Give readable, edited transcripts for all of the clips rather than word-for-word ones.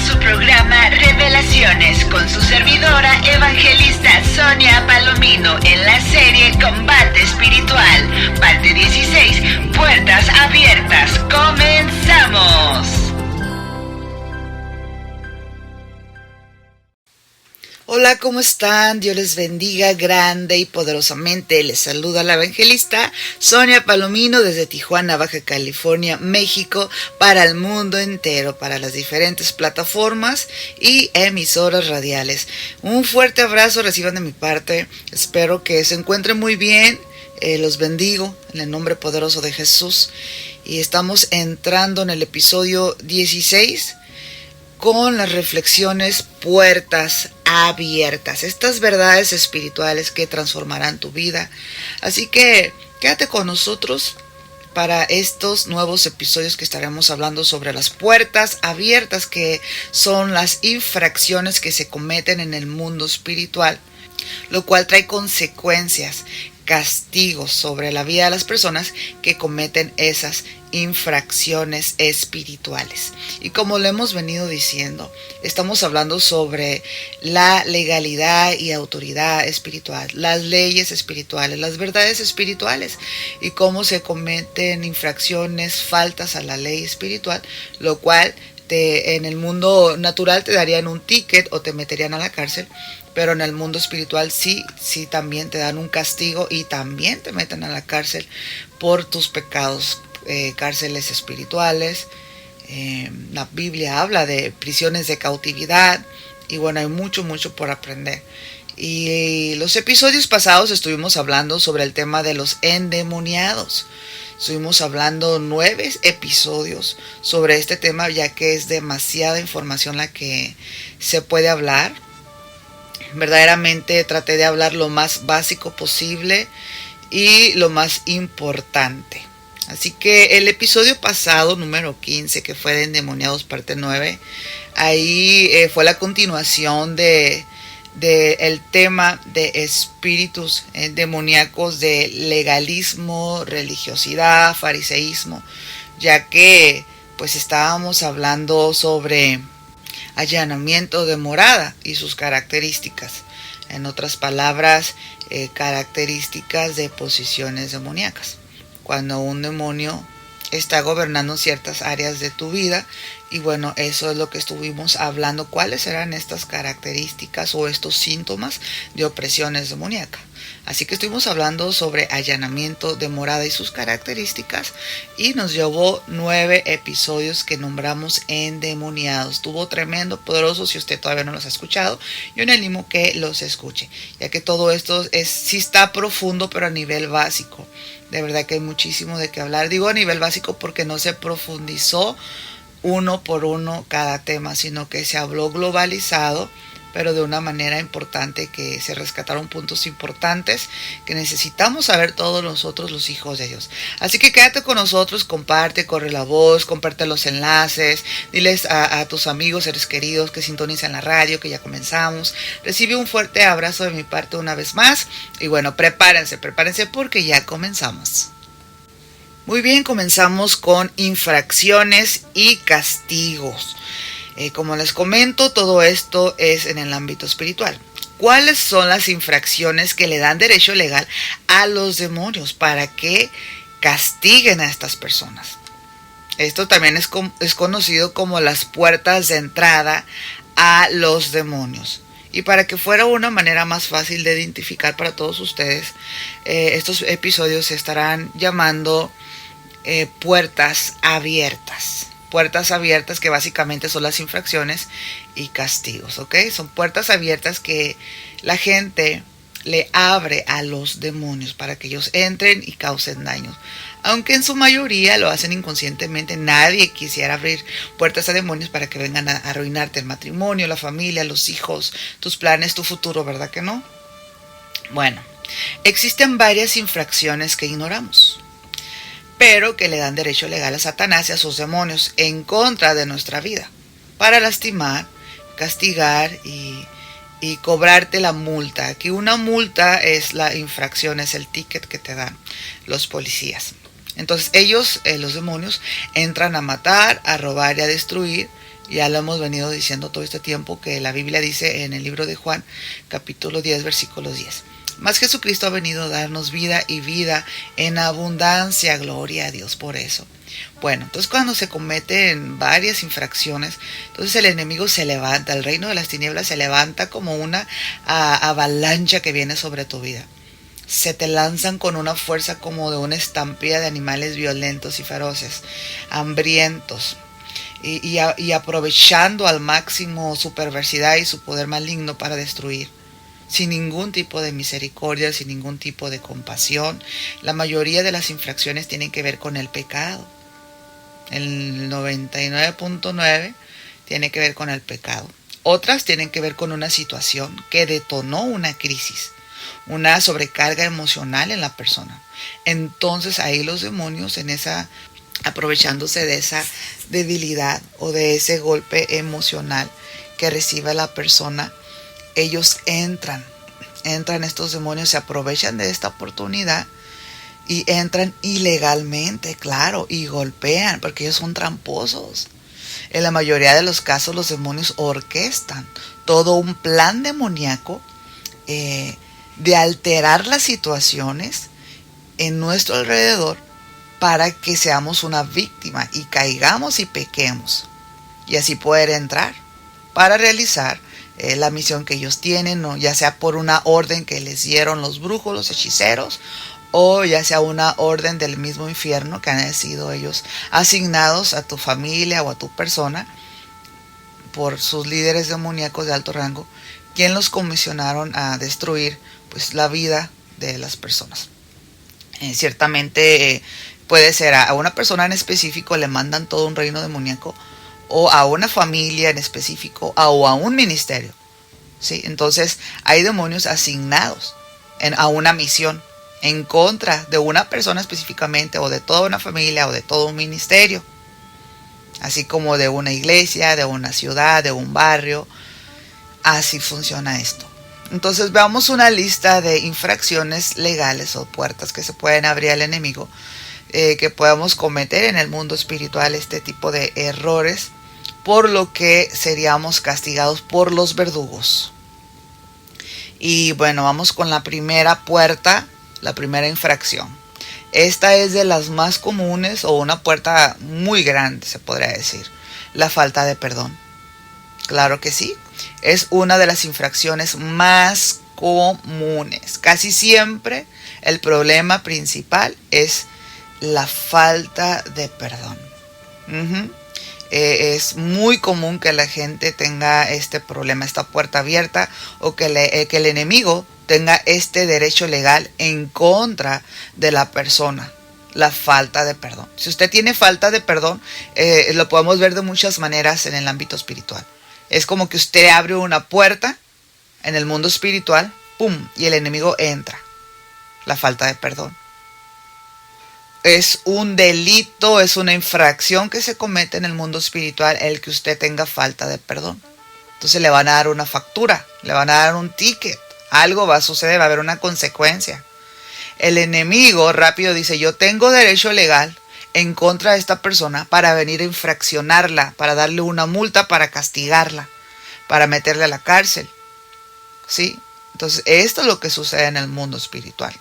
su programa Revelaciones con su servidora evangelista Sonia Palomino en la serie Combate Espiritual, parte 16, Puertas Abiertas. ¡Comenzamos! Hola, ¿cómo están? Dios les bendiga grande y poderosamente. Les saluda la evangelista Sonia Palomino desde Tijuana, Baja California, México, para el mundo entero, para las diferentes plataformas y emisoras radiales. Un fuerte abrazo reciban de mi parte. Espero que se encuentren muy bien. Los bendigo en el nombre poderoso de Jesús. Y estamos entrando en el episodio 16 con las reflexiones Puertas Abiertas, estas verdades espirituales que transformarán tu vida. Así que quédate con nosotros para estos nuevos episodios que estaremos hablando sobre las puertas abiertas, que son las infracciones que se cometen en el mundo espiritual, lo cual trae consecuencias, castigos sobre la vida de las personas que cometen esas infracciones espirituales. Y como lo hemos venido diciendo, estamos hablando sobre la legalidad y autoridad espiritual, las leyes espirituales, las verdades espirituales y cómo se cometen infracciones, faltas a la ley espiritual, lo cual en el mundo natural te darían un ticket o te meterían a la cárcel, pero en el mundo espiritual sí también te dan un castigo y también te meten a la cárcel por tus pecados, cárceles espirituales. La Biblia habla de prisiones de cautividad y bueno, hay mucho por aprender. Y los episodios pasados estuvimos hablando sobre el tema de los endemoniados. Estuvimos hablando 9 episodios sobre este tema, ya que es demasiada información la que se puede hablar. Verdaderamente traté de hablar lo más básico posible y lo más importante. Así que el episodio pasado, número 15, que fue de endemoniados parte 9, ahí fue la continuación de el tema de espíritus demoníacos, de legalismo, religiosidad, fariseísmo, ya que pues estábamos hablando sobre allanamiento de morada y sus características. En otras palabras, características de posiciones demoníacas. Cuando un demonio está gobernando ciertas áreas de tu vida, y bueno, eso es lo que estuvimos hablando, cuáles eran estas características o estos síntomas de opresiones demoníacas. Así que estuvimos hablando sobre allanamiento de morada y sus características, y nos llevó 9 episodios que nombramos endemoniados. Estuvo tremendo, poderoso. Si usted todavía no los ha escuchado, yo le animo que los escuche, ya que todo esto sí está profundo, pero a nivel básico. De verdad que hay muchísimo de qué hablar. Digo a nivel básico porque no se profundizó uno por uno cada tema, sino que se habló globalizado, pero de una manera importante, que se rescataron puntos importantes que necesitamos saber todos nosotros, los hijos de Dios. Así que quédate con nosotros, comparte, corre la voz, comparte los enlaces, diles a tus amigos, seres queridos que sintonizan la radio, que ya comenzamos. Recibe un fuerte abrazo de mi parte una vez más, y bueno, prepárense porque ya comenzamos. Muy bien, comenzamos con infracciones y castigos. Como les comento, todo esto es en el ámbito espiritual. ¿Cuáles son las infracciones que le dan derecho legal a los demonios para que castiguen a estas personas? Esto también es conocido como las puertas de entrada a los demonios. Y para que fuera una manera más fácil de identificar para todos ustedes, estos episodios se estarán llamando puertas abiertas. Puertas abiertas, que básicamente son las infracciones y castigos, ¿ok? Son puertas abiertas que la gente le abre a los demonios para que ellos entren y causen daños. Aunque en su mayoría lo hacen inconscientemente. Nadie quisiera abrir puertas a demonios para que vengan a arruinarte el matrimonio, la familia, los hijos, tus planes, tu futuro, ¿verdad que no? Bueno, existen varias infracciones que ignoramos, pero que le dan derecho legal a Satanás y a sus demonios en contra de nuestra vida, para lastimar, castigar y cobrarte la multa. Aquí una multa es la infracción, es el ticket que te dan los policías. Entonces ellos, los demonios, entran a matar, a robar y a destruir Ya lo hemos venido diciendo todo este tiempo, que la Biblia dice en el libro de Juan, capítulo 10, versículos 10. Mas Jesucristo ha venido a darnos vida y vida en abundancia. Gloria a Dios por eso. Bueno, entonces cuando se cometen varias infracciones, entonces el enemigo se levanta, el reino de las tinieblas se levanta como una avalancha que viene sobre tu vida. Se te lanzan con una fuerza como de una estampida de animales violentos y feroces, hambrientos, y aprovechando al máximo su perversidad y su poder maligno para destruir, sin ningún tipo de misericordia, sin ningún tipo de compasión. La mayoría de las infracciones tienen que ver con el pecado. El 99.9 tiene que ver con el pecado. Otras tienen que ver con una situación que detonó una crisis, una sobrecarga emocional en la persona. Entonces ahí los demonios, aprovechándose de esa debilidad o de ese golpe emocional que recibe la persona, ellos entran estos demonios, se aprovechan de esta oportunidad y entran ilegalmente, claro, y golpean, porque ellos son tramposos. En la mayoría de los casos los demonios orquestan todo un plan demoníaco de alterar las situaciones en nuestro alrededor para que seamos una víctima y caigamos y pequemos, y así poder entrar para realizar la misión que ellos tienen, ¿no? Ya sea por una orden que les dieron los brujos, los hechiceros, o ya sea una orden del mismo infierno que han sido ellos asignados a tu familia o a tu persona por sus líderes demoníacos de alto rango, quien los comisionaron a destruir pues la vida de las personas. Ciertamente puede ser a una persona en específico le mandan todo un reino demoníaco, o a una familia en específico, o a un ministerio, ¿sí? Entonces hay demonios asignados a una misión en contra de una persona específicamente, o de toda una familia, o de todo un ministerio, así como de una iglesia, de una ciudad, de un barrio. Así funciona esto. Entonces veamos una lista de infracciones legales o puertas que se pueden abrir al enemigo, que podamos cometer en el mundo espiritual, este tipo de errores, por lo que seríamos castigados por los verdugos. Y bueno, vamos con la primera puerta, la primera infracción. Esta es de las más comunes, o una puerta muy grande, se podría decir: la falta de perdón. Claro que sí, es una de las infracciones más comunes. Casi siempre el problema principal es la falta de perdón. Es muy común que la gente tenga este problema, esta puerta abierta, o que el enemigo tenga este derecho legal en contra de la persona: la falta de perdón. Si usted tiene falta de perdón, lo podemos ver de muchas maneras en el ámbito espiritual. Es como que usted abre una puerta en el mundo espiritual, ¡pum!, y el enemigo entra. La falta de perdón es un delito, es una infracción que se comete en el mundo espiritual, el que usted tenga falta de perdón. Entonces le van a dar una factura, le van a dar un ticket, algo va a suceder, va a haber una consecuencia. El enemigo rápido dice: yo tengo derecho legal en contra de esta persona para venir a infraccionarla, para darle una multa, para castigarla, para meterle a la cárcel, ¿sí? Entonces esto es lo que sucede en el mundo espiritual.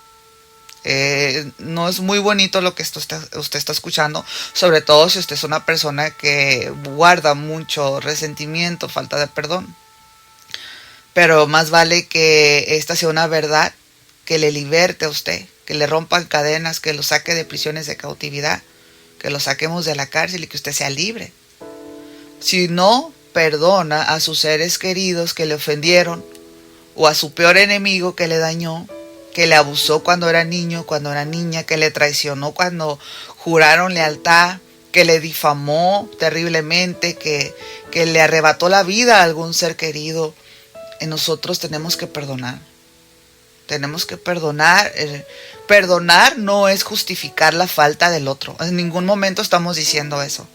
No es muy bonito lo que usted está escuchando, sobre todo si usted es una persona que guarda mucho resentimiento, falta de perdón. Pero más vale que esta sea una verdad que le liberte a usted, que le rompan cadenas, que lo saque de prisiones de cautividad, que lo saquemos de la cárcel y que usted sea libre. Si no perdona a sus seres queridos que le ofendieron, o a su peor enemigo que le dañó, que le abusó cuando era niño, cuando era niña, que le traicionó cuando juraron lealtad, que le difamó terriblemente, que le arrebató la vida a algún ser querido, nosotros tenemos que perdonar. Tenemos que perdonar. Perdonar no es justificar la falta del otro. En ningún momento estamos diciendo eso.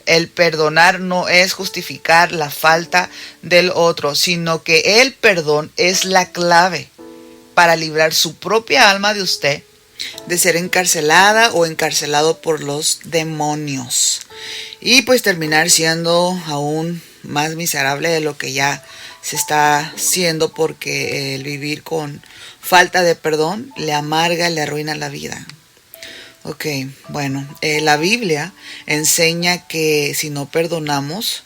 El perdonar no es justificar la falta del otro, sino que el perdón es la clave para librar su propia alma de usted de ser encarcelada o encarcelado por los demonios. y pues terminar siendo aún más miserable de lo que ya se está haciendo, porque el vivir con falta de perdón le amarga, le arruina la vida. Ok, bueno, la Biblia enseña que si no perdonamos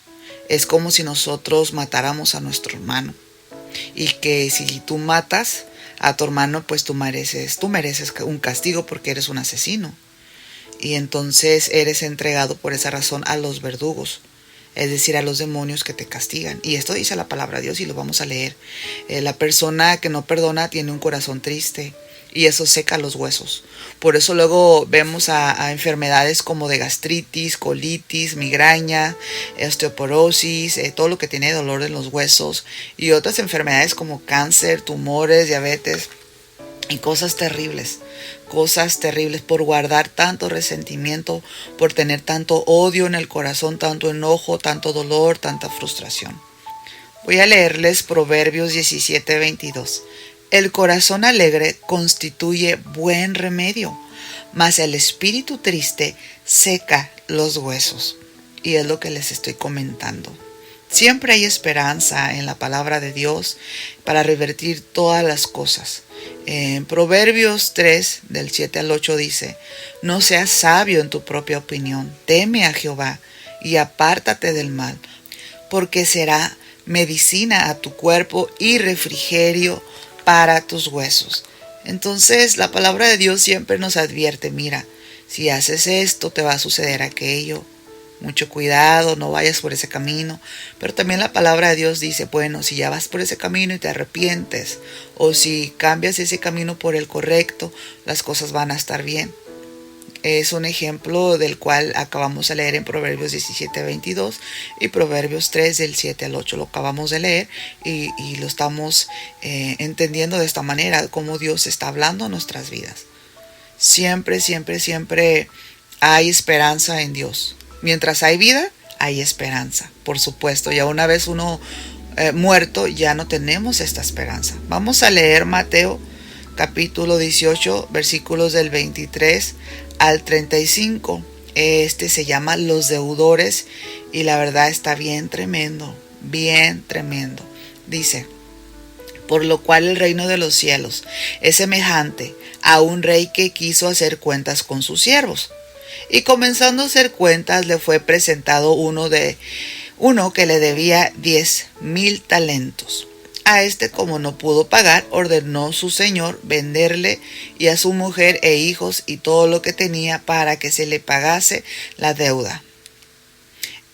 es como si nosotros matáramos a nuestro hermano, y que si tú matas a tu hermano, pues tú mereces un castigo porque eres un asesino, y entonces eres entregado por esa razón a los verdugos, es decir, a los demonios que te castigan. Y esto dice la palabra de Dios y lo vamos a leer. La persona que no perdona tiene un corazón triste y eso seca los huesos. Por eso luego vemos a enfermedades como de gastritis, colitis, migraña, osteoporosis, todo lo que tiene dolor en los huesos, y otras enfermedades como cáncer, tumores, diabetes y cosas terribles por guardar tanto resentimiento, por tener tanto odio en el corazón, tanto enojo, tanto dolor, tanta frustración. Voy a leerles Proverbios 17:22. El corazón alegre constituye buen remedio, mas el espíritu triste seca los huesos. Y es lo que les estoy comentando. Siempre hay esperanza en la palabra de Dios para revertir todas las cosas. En Proverbios 3, del 7 al 8 dice: no seas sabio en tu propia opinión, teme a Jehová y apártate del mal, porque será medicina a tu cuerpo y refrigerio para tus huesos. Entonces la palabra de Dios siempre nos advierte: mira, si haces esto te va a suceder aquello, mucho cuidado, no vayas por ese camino. Pero también la palabra de Dios dice: bueno, si ya vas por ese camino y te arrepientes, o si cambias ese camino por el correcto, las cosas van a estar bien. Es un ejemplo del cual acabamos de leer en Proverbios 17:22 y Proverbios 3 del 7 al 8. Lo acabamos de leer y lo estamos entendiendo de esta manera, cómo Dios está hablando a nuestras vidas. Siempre, siempre, siempre hay esperanza en Dios. Mientras hay vida, hay esperanza, por supuesto. Ya una vez uno muerto, ya no tenemos esta esperanza. Vamos a leer Mateo capítulo 18, versículos del 23 al 35. Este se llama Los deudores y la verdad está bien tremendo, bien tremendo. Dice: por lo cual el reino de los cielos es semejante a un rey que quiso hacer cuentas con sus siervos. Y comenzando a hacer cuentas, le fue presentado uno que le debía 10,000 talentos. A este, como no pudo pagar, ordenó su señor venderle y a su mujer e hijos y todo lo que tenía para que se le pagase la deuda.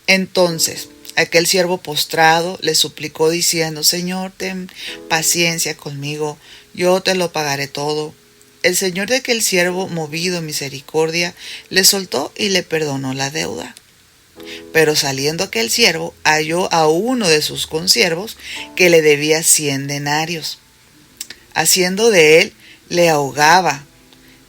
Entonces aquel siervo postrado le suplicó diciendo: Señor, ten paciencia conmigo, yo te lo pagaré todo. El señor de aquel siervo, movido en misericordia, le soltó y le perdonó la deuda. Pero saliendo aquel siervo, halló a uno de sus consiervos que le debía 100 denarios. Haciendo de él, le ahogaba,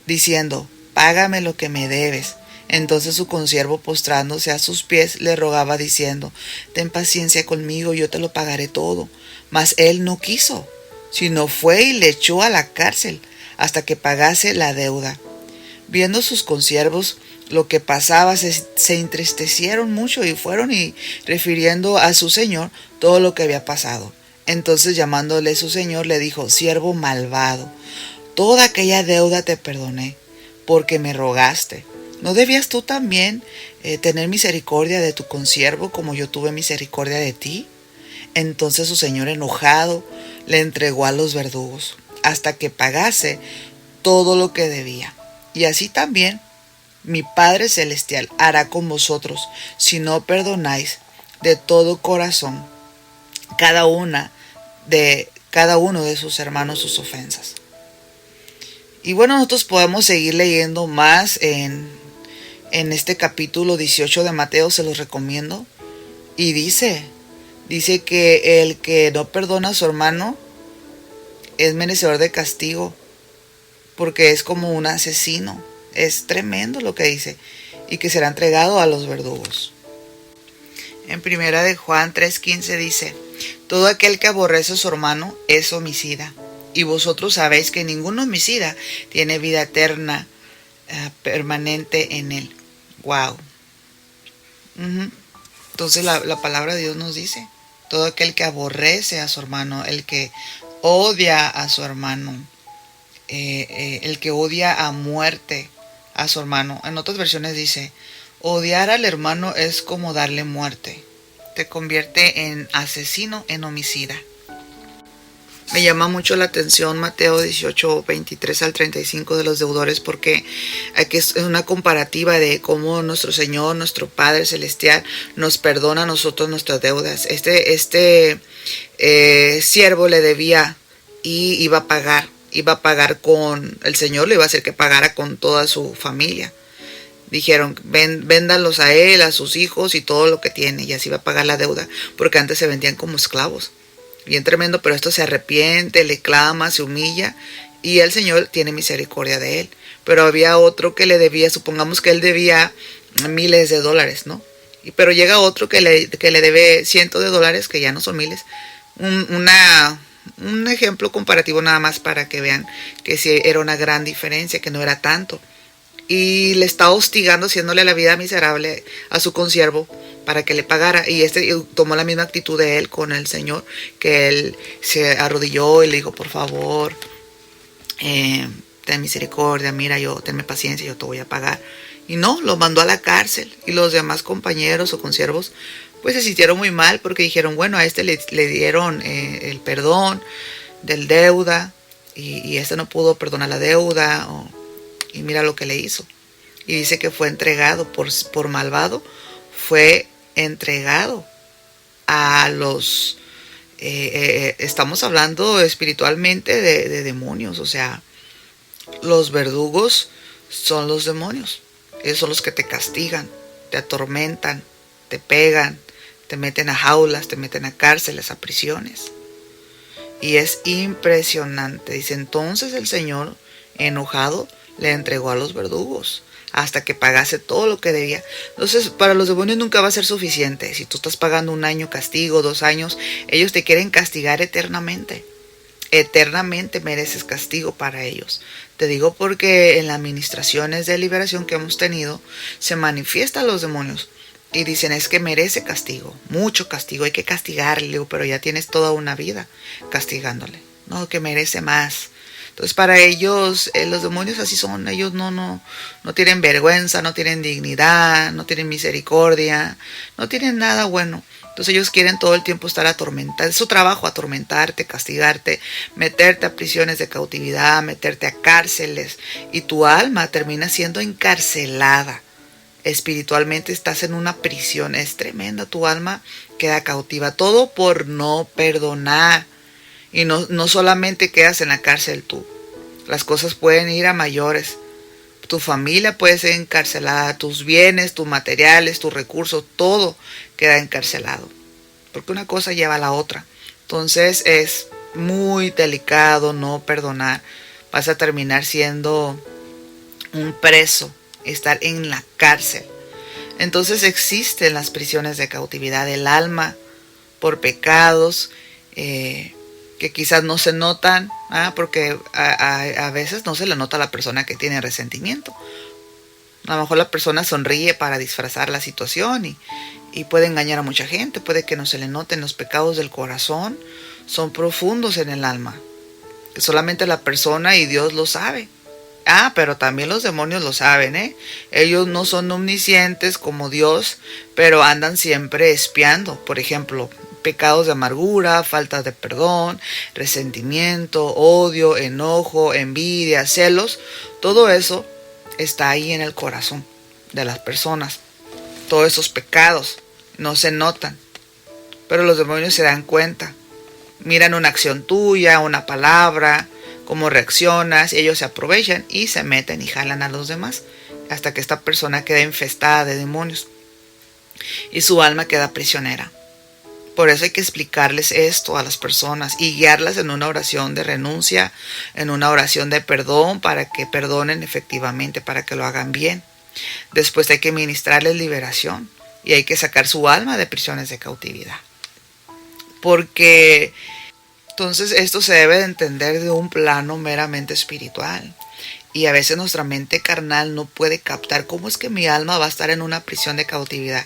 diciendo: págame lo que me debes. Entonces su consiervo, postrándose a sus pies, le rogaba diciendo: ten paciencia conmigo, yo te lo pagaré todo. Mas él no quiso, sino fue y le echó a la cárcel hasta que pagase la deuda. Viendo sus consiervos lo que pasaba, se entristecieron mucho y fueron y refiriendo a su señor todo lo que había pasado. Entonces, llamándole su señor, le dijo: siervo malvado, toda aquella deuda te perdoné, porque me rogaste. ¿No debías tú también tener misericordia de tu consiervo como yo tuve misericordia de ti? Entonces su señor, enojado, le entregó a los verdugos hasta que pagase todo lo que debía. Y así también mi Padre Celestial hará con vosotros, si no perdonáis de todo corazón cada uno de sus hermanos sus ofensas. Y bueno, nosotros podemos seguir leyendo más en este capítulo 18 de Mateo, se los recomiendo. Y dice que el que no perdona a su hermano es merecedor de castigo, porque es como un asesino. Es tremendo lo que dice. Y que será entregado a los verdugos. En primera de Juan 3:15 dice: todo aquel que aborrece a su hermano es homicida. Y vosotros sabéis que ningún homicida tiene vida eterna permanente en él. Wow. Ujú. Entonces la palabra de Dios nos dice, todo aquel que aborrece a su hermano, el que odia a su hermano, el que odia a muerte a su hermano. En otras versiones dice, odiar al hermano es como darle muerte. Te convierte en asesino, en homicida. Me llama mucho la atención Mateo 18, 23 al 35 de los deudores, porque aquí es una comparativa de cómo nuestro Señor, nuestro Padre Celestial, nos perdona a nosotros nuestras deudas. Este siervo le debía y iba a pagar con, el Señor le iba a hacer que pagara con toda su familia. Dijeron, véndanlos a él, a sus hijos y todo lo que tiene, y así va a pagar la deuda, porque antes se vendían como esclavos. Bien tremendo, pero esto se arrepiente, le clama, se humilla y el Señor tiene misericordia de él. Pero había otro que le debía, supongamos que él debía miles de dólares, ¿no? Pero llega otro que le debe cientos de dólares, que ya no son miles. Un ejemplo comparativo nada más para que vean que sí era una gran diferencia, que no era tanto. Y le está hostigando, haciéndole la vida miserable a su consiervo para que le pagara. Y tomó la misma actitud de él con el Señor, que él se arrodilló y le dijo, por favor, ten misericordia, mira, tenme paciencia, yo te voy a pagar. Y no, lo mandó a la cárcel. Y los demás compañeros o consiervos pues se sintieron muy mal, porque dijeron, bueno, a este le dieron el perdón del deuda, y este no pudo perdonar la deuda, y mira lo que le hizo. Y dice que fue entregado por malvado, fue entregado a los estamos hablando espiritualmente de demonios. O sea, los verdugos son los demonios. Ellos son los que te castigan, te atormentan, te pegan, te meten a jaulas, te meten a cárceles, a prisiones. Y es impresionante. Dice, entonces el Señor, enojado, le entregó a los verdugos hasta que pagase todo lo que debía. Entonces, para los demonios nunca va a ser suficiente. Si tú estás pagando 1 año castigo, 2 años, ellos te quieren castigar eternamente. Eternamente mereces castigo para ellos. Te digo porque en las administraciones de liberación que hemos tenido, se manifiestan los demonios y dicen, es que merece castigo, mucho castigo, hay que castigarle. Pero ya tienes toda una vida castigándole. No, que merece más. Entonces para ellos, los demonios así son. Ellos no tienen vergüenza, no tienen dignidad, no tienen misericordia, no tienen nada bueno. Entonces ellos quieren todo el tiempo estar atormentados. Es su trabajo, atormentarte, castigarte, meterte a prisiones de cautividad, meterte a cárceles. Y tu alma termina siendo encarcelada. Espiritualmente estás en una prisión. Es tremenda, tu alma queda cautiva. Todo por no perdonar. Y no solamente quedas en la cárcel tú. Las cosas pueden ir a mayores. Tu familia puede ser encarcelada, tus bienes, tus materiales, tus recursos, todo queda encarcelado. Porque una cosa lleva a la otra. Entonces es muy delicado no perdonar. Vas a terminar siendo un preso, estar en la cárcel. Entonces existen las prisiones de cautividad del alma por pecados que quizás no se notan, porque a veces no se le nota a la persona que tiene resentimiento. A lo mejor la persona sonríe para disfrazar la situación y puede engañar a mucha gente. Puede que no se le noten. Los pecados del corazón son profundos en el alma, que solamente la persona y Dios lo sabe. Pero también los demonios lo saben, Ellos no son omniscientes como Dios, pero andan siempre espiando. Por ejemplo, pecados de amargura, falta de perdón, resentimiento, odio, enojo, envidia, celos. Todo eso está ahí en el corazón de las personas. Todos esos pecados no se notan, pero los demonios se dan cuenta. Miran una acción tuya, una palabra, cómo reaccionas, y ellos se aprovechan y se meten y jalan a los demás hasta que esta persona queda infestada de demonios y su alma queda prisionera. Por eso hay que explicarles esto a las personas y guiarlas en una oración de renuncia, en una oración de perdón, para que perdonen efectivamente, para que lo hagan bien. Después hay que ministrarles liberación y hay que sacar su alma de prisiones de cautividad. Porque entonces esto se debe de entender de un plano meramente espiritual. Y a veces nuestra mente carnal no puede captar cómo es que mi alma va a estar en una prisión de cautividad.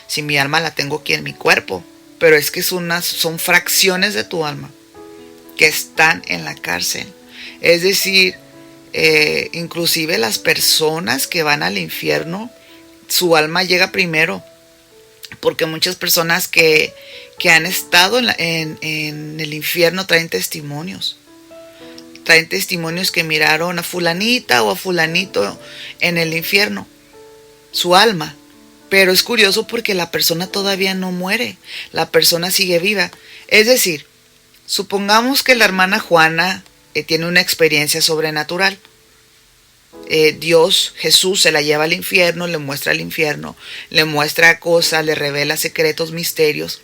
si mi alma la tengo aquí en mi cuerpo, pero es que son fracciones de tu alma que están en la cárcel. Es decir, inclusive las personas que van al infierno, su alma llega primero, porque muchas personas que han estado en el infierno traen testimonios que miraron a fulanita o a fulanito en el infierno, su alma. Pero es curioso porque la persona todavía no muere, la persona sigue viva. Es decir, supongamos que la hermana Juana tiene una experiencia sobrenatural. Dios, Jesús, se la lleva al infierno, le muestra el infierno, le muestra cosas, le revela secretos, misterios,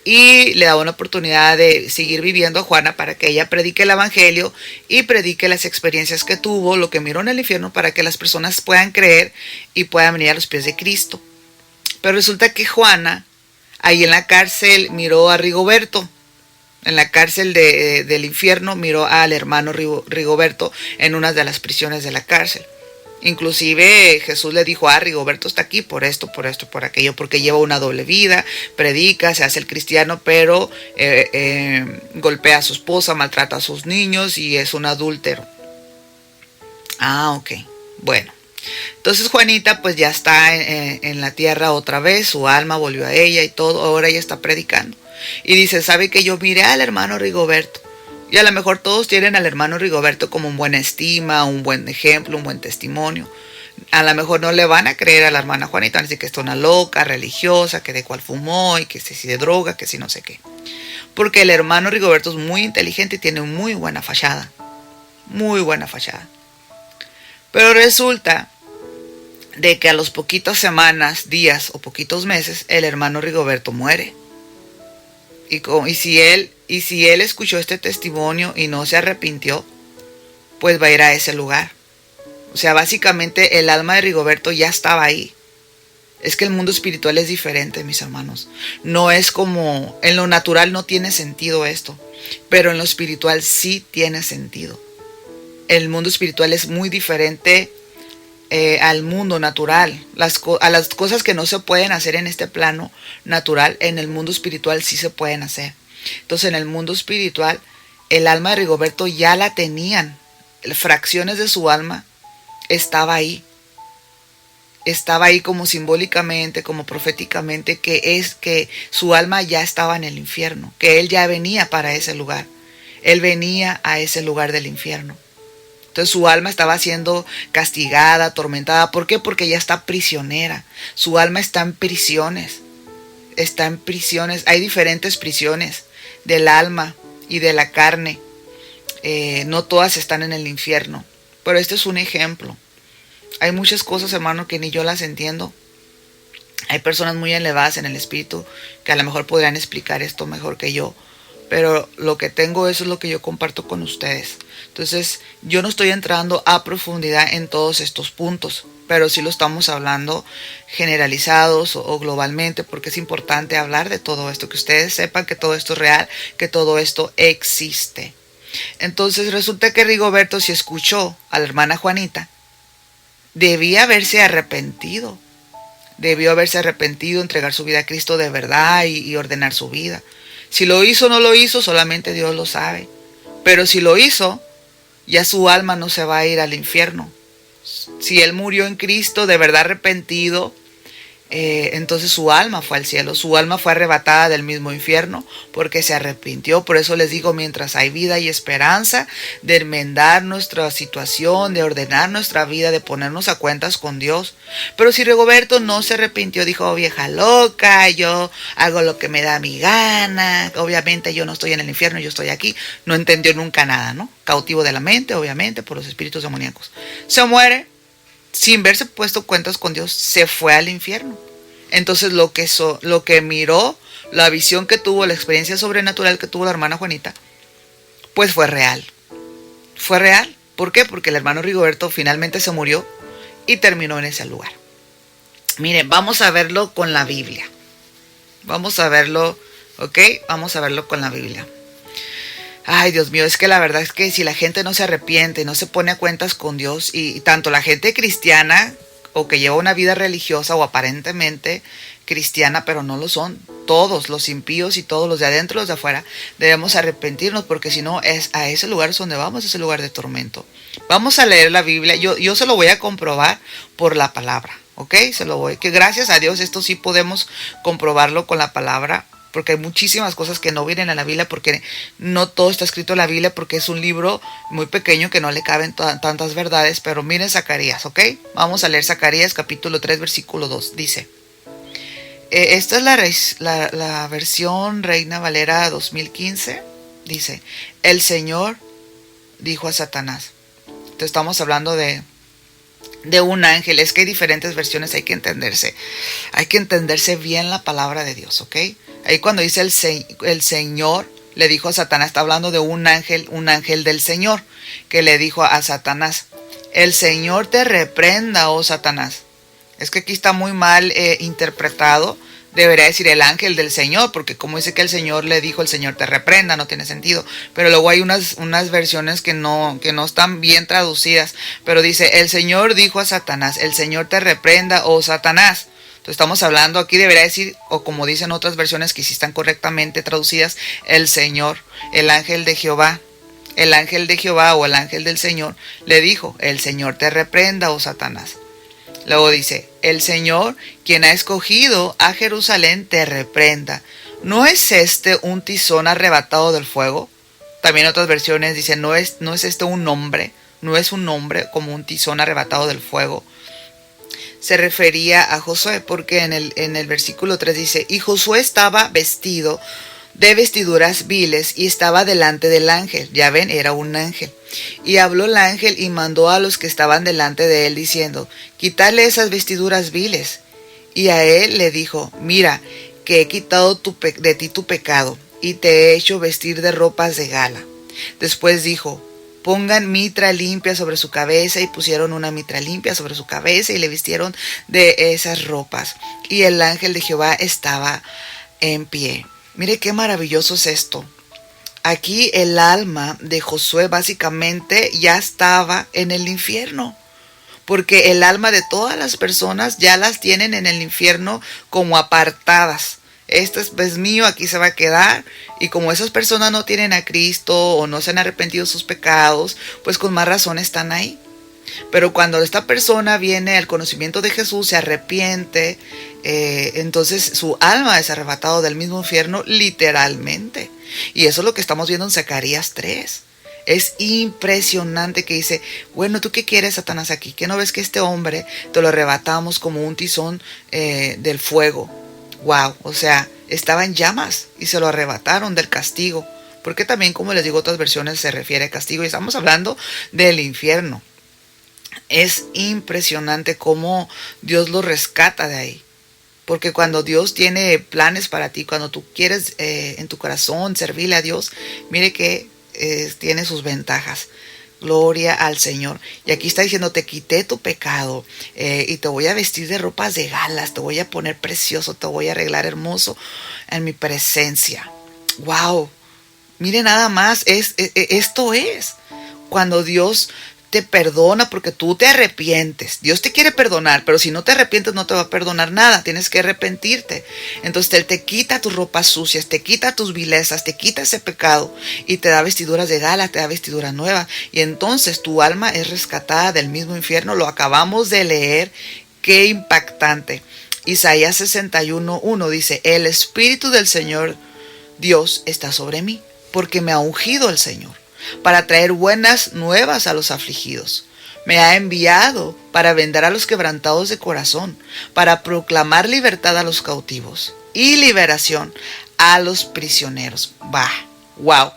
y le da una oportunidad de seguir viviendo a Juana para que ella predique el evangelio y predique las experiencias que tuvo, lo que miró en el infierno, para que las personas puedan creer y puedan venir a los pies de Cristo. Pero resulta que Juana, ahí en la cárcel, miró a Rigoberto. En la cárcel del infierno miró al hermano Rigoberto en una de las prisiones de la cárcel. Inclusive Jesús le dijo: Rigoberto está aquí por esto, por aquello, porque lleva una doble vida, predica, se hace el cristiano, pero golpea a su esposa, maltrata a sus niños y es un adúltero. Ok, bueno. Entonces Juanita pues ya está en la tierra otra vez, su alma volvió a ella y todo, ahora ella está predicando. Y dice: ¿sabe que yo miré al hermano Rigoberto? Y a lo mejor todos tienen al hermano Rigoberto como un buen estima, un buen ejemplo, un buen testimonio. A lo mejor no le van a creer a la hermana Juanita, van a decir que es una loca, religiosa, que de cuál fumó y que si de droga, que si no sé qué. Porque el hermano Rigoberto es muy inteligente y tiene muy buena fachada. Muy buena fachada. Pero resulta de que a los poquitas semanas, días o poquitos meses, el hermano Rigoberto muere. Y si él escuchó este testimonio y no se arrepintió, pues va a ir a ese lugar. O sea, básicamente el alma de Rigoberto ya estaba ahí. Es que el mundo espiritual es diferente, mis hermanos. No es como, en lo natural no tiene sentido esto, pero en lo espiritual sí tiene sentido. El mundo espiritual es muy diferente al mundo natural. A las cosas que no se pueden hacer en este plano natural, en el mundo espiritual sí se pueden hacer. Entonces en el mundo espiritual el alma de Rigoberto ya la tenían, fracciones de su alma estaba ahí como simbólicamente, como proféticamente, que su alma ya estaba en el infierno, que él ya venía para ese lugar, él venía a ese lugar del infierno. Entonces su alma estaba siendo castigada, atormentada. ¿Por qué? Porque ella está prisionera. Su alma está en prisiones. Está en prisiones. Hay diferentes prisiones del alma y de la carne. No todas están en el infierno. Pero este es un ejemplo. Hay muchas cosas, hermano, que ni yo las entiendo. Hay personas muy elevadas en el espíritu que a lo mejor podrían explicar esto mejor que yo. Pero lo que tengo, eso es lo que yo comparto con ustedes. Entonces, yo no estoy entrando a profundidad en todos estos puntos, pero sí lo estamos hablando generalizados o globalmente, porque es importante hablar de todo esto, que ustedes sepan que todo esto es real, que todo esto existe. Entonces, resulta que Rigoberto, si escuchó a la hermana Juanita, debió haberse arrepentido, entregar su vida a Cristo de verdad y ordenar su vida. Si lo hizo o no lo hizo, solamente Dios lo sabe. Pero si lo hizo, ya su alma no se va a ir al infierno. Si él murió en Cristo de verdad arrepentido, entonces su alma fue al cielo. Su alma fue arrebatada del mismo infierno porque se arrepintió. Por eso les digo, mientras hay vida y esperanza de enmendar nuestra situación, de ordenar nuestra vida, de ponernos a cuentas con Dios. Pero si Rigoberto no se arrepintió, dijo: vieja loca, yo hago lo que me da mi gana, obviamente yo no estoy en el infierno, yo estoy aquí. No entendió nunca nada, ¿no? Cautivo de la mente, obviamente, por los espíritus demoníacos. Se muere sin verse puesto cuentas con Dios, se fue al infierno. Entonces lo que miró, la visión que tuvo, la experiencia sobrenatural que tuvo la hermana Juanita, pues fue real. Fue real. ¿Por qué? Porque el hermano Rigoberto finalmente se murió y terminó en ese lugar. Miren, vamos a verlo con la Biblia. Vamos a verlo, ¿ok? Vamos a verlo con la Biblia. Ay, Dios mío, es que la verdad es que si la gente no se arrepiente, no se pone a cuentas con Dios, y tanto la gente cristiana o que lleva una vida religiosa o aparentemente cristiana, pero no lo son. Todos los impíos y todos los de adentro, los de afuera, debemos arrepentirnos, porque si no, es a ese lugar donde vamos, ese lugar de tormento. Vamos a leer la Biblia. Yo se lo voy a comprobar por la palabra, ¿ok? Que gracias a Dios esto sí podemos comprobarlo con la palabra, porque hay muchísimas cosas que no vienen a la Biblia, porque no todo está escrito en la Biblia, porque es un libro muy pequeño que no le caben tantas verdades. Pero miren Zacarías, ¿ok? Vamos a leer Zacarías capítulo 3 versículo 2. Dice, esta es la versión Reina Valera 2015. Dice, el Señor dijo a Satanás. Entonces estamos hablando de un ángel. Es que hay diferentes versiones, hay que entenderse bien la palabra de Dios, ¿ok? Ahí cuando dice el Señor le dijo a Satanás, está hablando de un ángel del Señor, que le dijo a Satanás, el Señor te reprenda, oh Satanás. Es que aquí está muy mal interpretado. Debería decir el ángel del Señor, porque como dice que el Señor le dijo, el Señor te reprenda, no tiene sentido. Pero luego hay unas versiones que no están bien traducidas. Pero dice, el Señor dijo a Satanás, el Señor te reprenda, oh Satanás. Entonces estamos hablando, aquí debería decir, o como dicen otras versiones que sí están correctamente traducidas, el Señor, el ángel de Jehová. El ángel de Jehová o el ángel del Señor le dijo, el Señor te reprenda, oh Satanás. Luego dice, el Señor, quien ha escogido a Jerusalén, te reprenda. ¿No es este un tizón arrebatado del fuego? También otras versiones dicen, no es este un nombre, no es un nombre como un tizón arrebatado del fuego. Se refería a Josué, porque en el versículo 3 dice, y Josué estaba vestido de vestiduras viles y estaba delante del ángel. Ya ven, era un ángel. Y habló el ángel y mandó a los que estaban delante de él diciendo, quítale esas vestiduras viles. Y a él le dijo, mira, que he quitado de ti tu pecado y te he hecho vestir de ropas de gala. Después dijo, pongan mitra limpia sobre su cabeza, y pusieron una mitra limpia sobre su cabeza y le vistieron de esas ropas. Y el ángel de Jehová estaba en pie. Mire qué maravilloso es esto. Aquí el alma de Josué básicamente ya estaba en el infierno, porque el alma de todas las personas ya las tienen en el infierno como apartadas. Esto es mío, aquí se va a quedar. Y como esas personas no tienen a Cristo o no se han arrepentido de sus pecados, pues con más razón están ahí. Pero cuando esta persona viene al conocimiento de Jesús, se arrepiente, entonces su alma es arrebatado del mismo infierno literalmente. Y eso es lo que estamos viendo en Zacarías 3. Es impresionante que dice, bueno, ¿tú qué quieres, Satanás, aquí? ¿Qué no ves que este hombre te lo arrebatamos como un tizón del fuego? Wow, o sea, estaba en llamas y se lo arrebataron del castigo. Porque también, como les digo, otras versiones se refiere a castigo y estamos hablando del infierno. Es impresionante cómo Dios lo rescata de ahí. Porque cuando Dios tiene planes para ti, cuando tú quieres en tu corazón servirle a Dios, mire que tiene sus ventajas. Gloria al Señor. Y aquí está diciendo, te quité tu pecado y te voy a vestir de ropas de galas, te voy a poner precioso, te voy a arreglar hermoso en mi presencia. ¡Wow! Mire nada más, esto es cuando Dios te perdona porque tú te arrepientes. Dios te quiere perdonar, pero si no te arrepientes no te va a perdonar nada. Tienes que arrepentirte. Entonces Él te quita tus ropas sucias, te quita tus vilezas, te quita ese pecado y te da vestiduras de gala, te da vestiduras nuevas. Y entonces tu alma es rescatada del mismo infierno. Lo acabamos de leer. Qué impactante. Isaías 61:1 dice, el Espíritu del Señor Dios está sobre mí, porque me ha ungido el Señor para traer buenas nuevas a los afligidos. Me ha enviado para vendar a los quebrantados de corazón, para proclamar libertad a los cautivos y liberación a los prisioneros. Wow,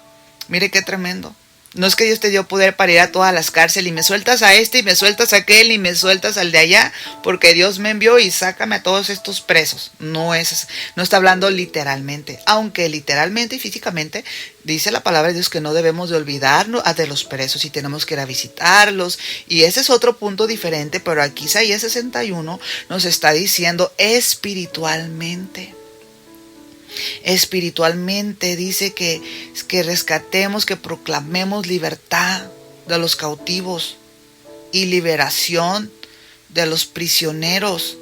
mire qué tremendo. No es que Dios te dio poder para ir a todas las cárceles y me sueltas a este y me sueltas a aquel y me sueltas al de allá, porque Dios me envió y sácame a todos estos presos. No está hablando literalmente, aunque literalmente y físicamente dice la palabra de Dios que no debemos de olvidarnos de los presos y tenemos que ir a visitarlos. Y ese es otro punto diferente, pero aquí Isaías 61 nos está diciendo espiritualmente. Espiritualmente dice que rescatemos, que proclamemos libertad de los cautivos y liberación de los prisioneros.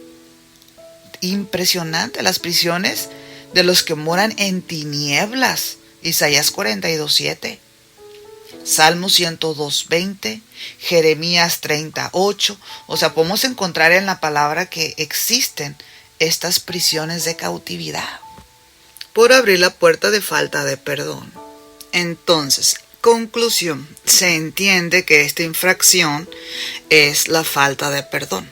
impresionante, las prisiones de los que moran en tinieblas. Isaías 42:7. Salmo 102:20, Jeremías 38. O sea, podemos encontrar en la palabra que existen estas prisiones de cautividad por abrir la puerta de falta de perdón. Entonces, conclusión, se entiende que esta infracción es la falta de perdón,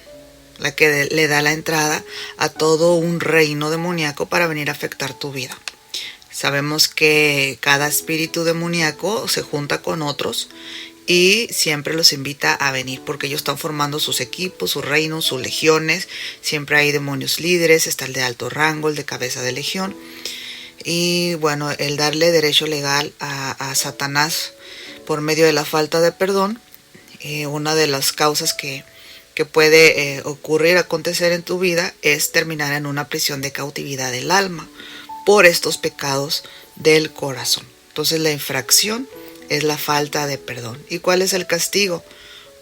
la que le da la entrada a todo un reino demoníaco para venir a afectar tu vida. Sabemos que cada espíritu demoníaco se junta con otros y siempre los invita a venir porque ellos están formando sus equipos, sus reinos, sus legiones. Siempre hay demonios líderes, está el de alto rango, el de cabeza de legión. Y bueno, el darle derecho legal a Satanás por medio de la falta de perdón, una de las causas que puede acontecer en tu vida es terminar en una prisión de cautividad del alma por estos pecados del corazón. Entonces la infracción es la falta de perdón. ¿Y cuál es el castigo?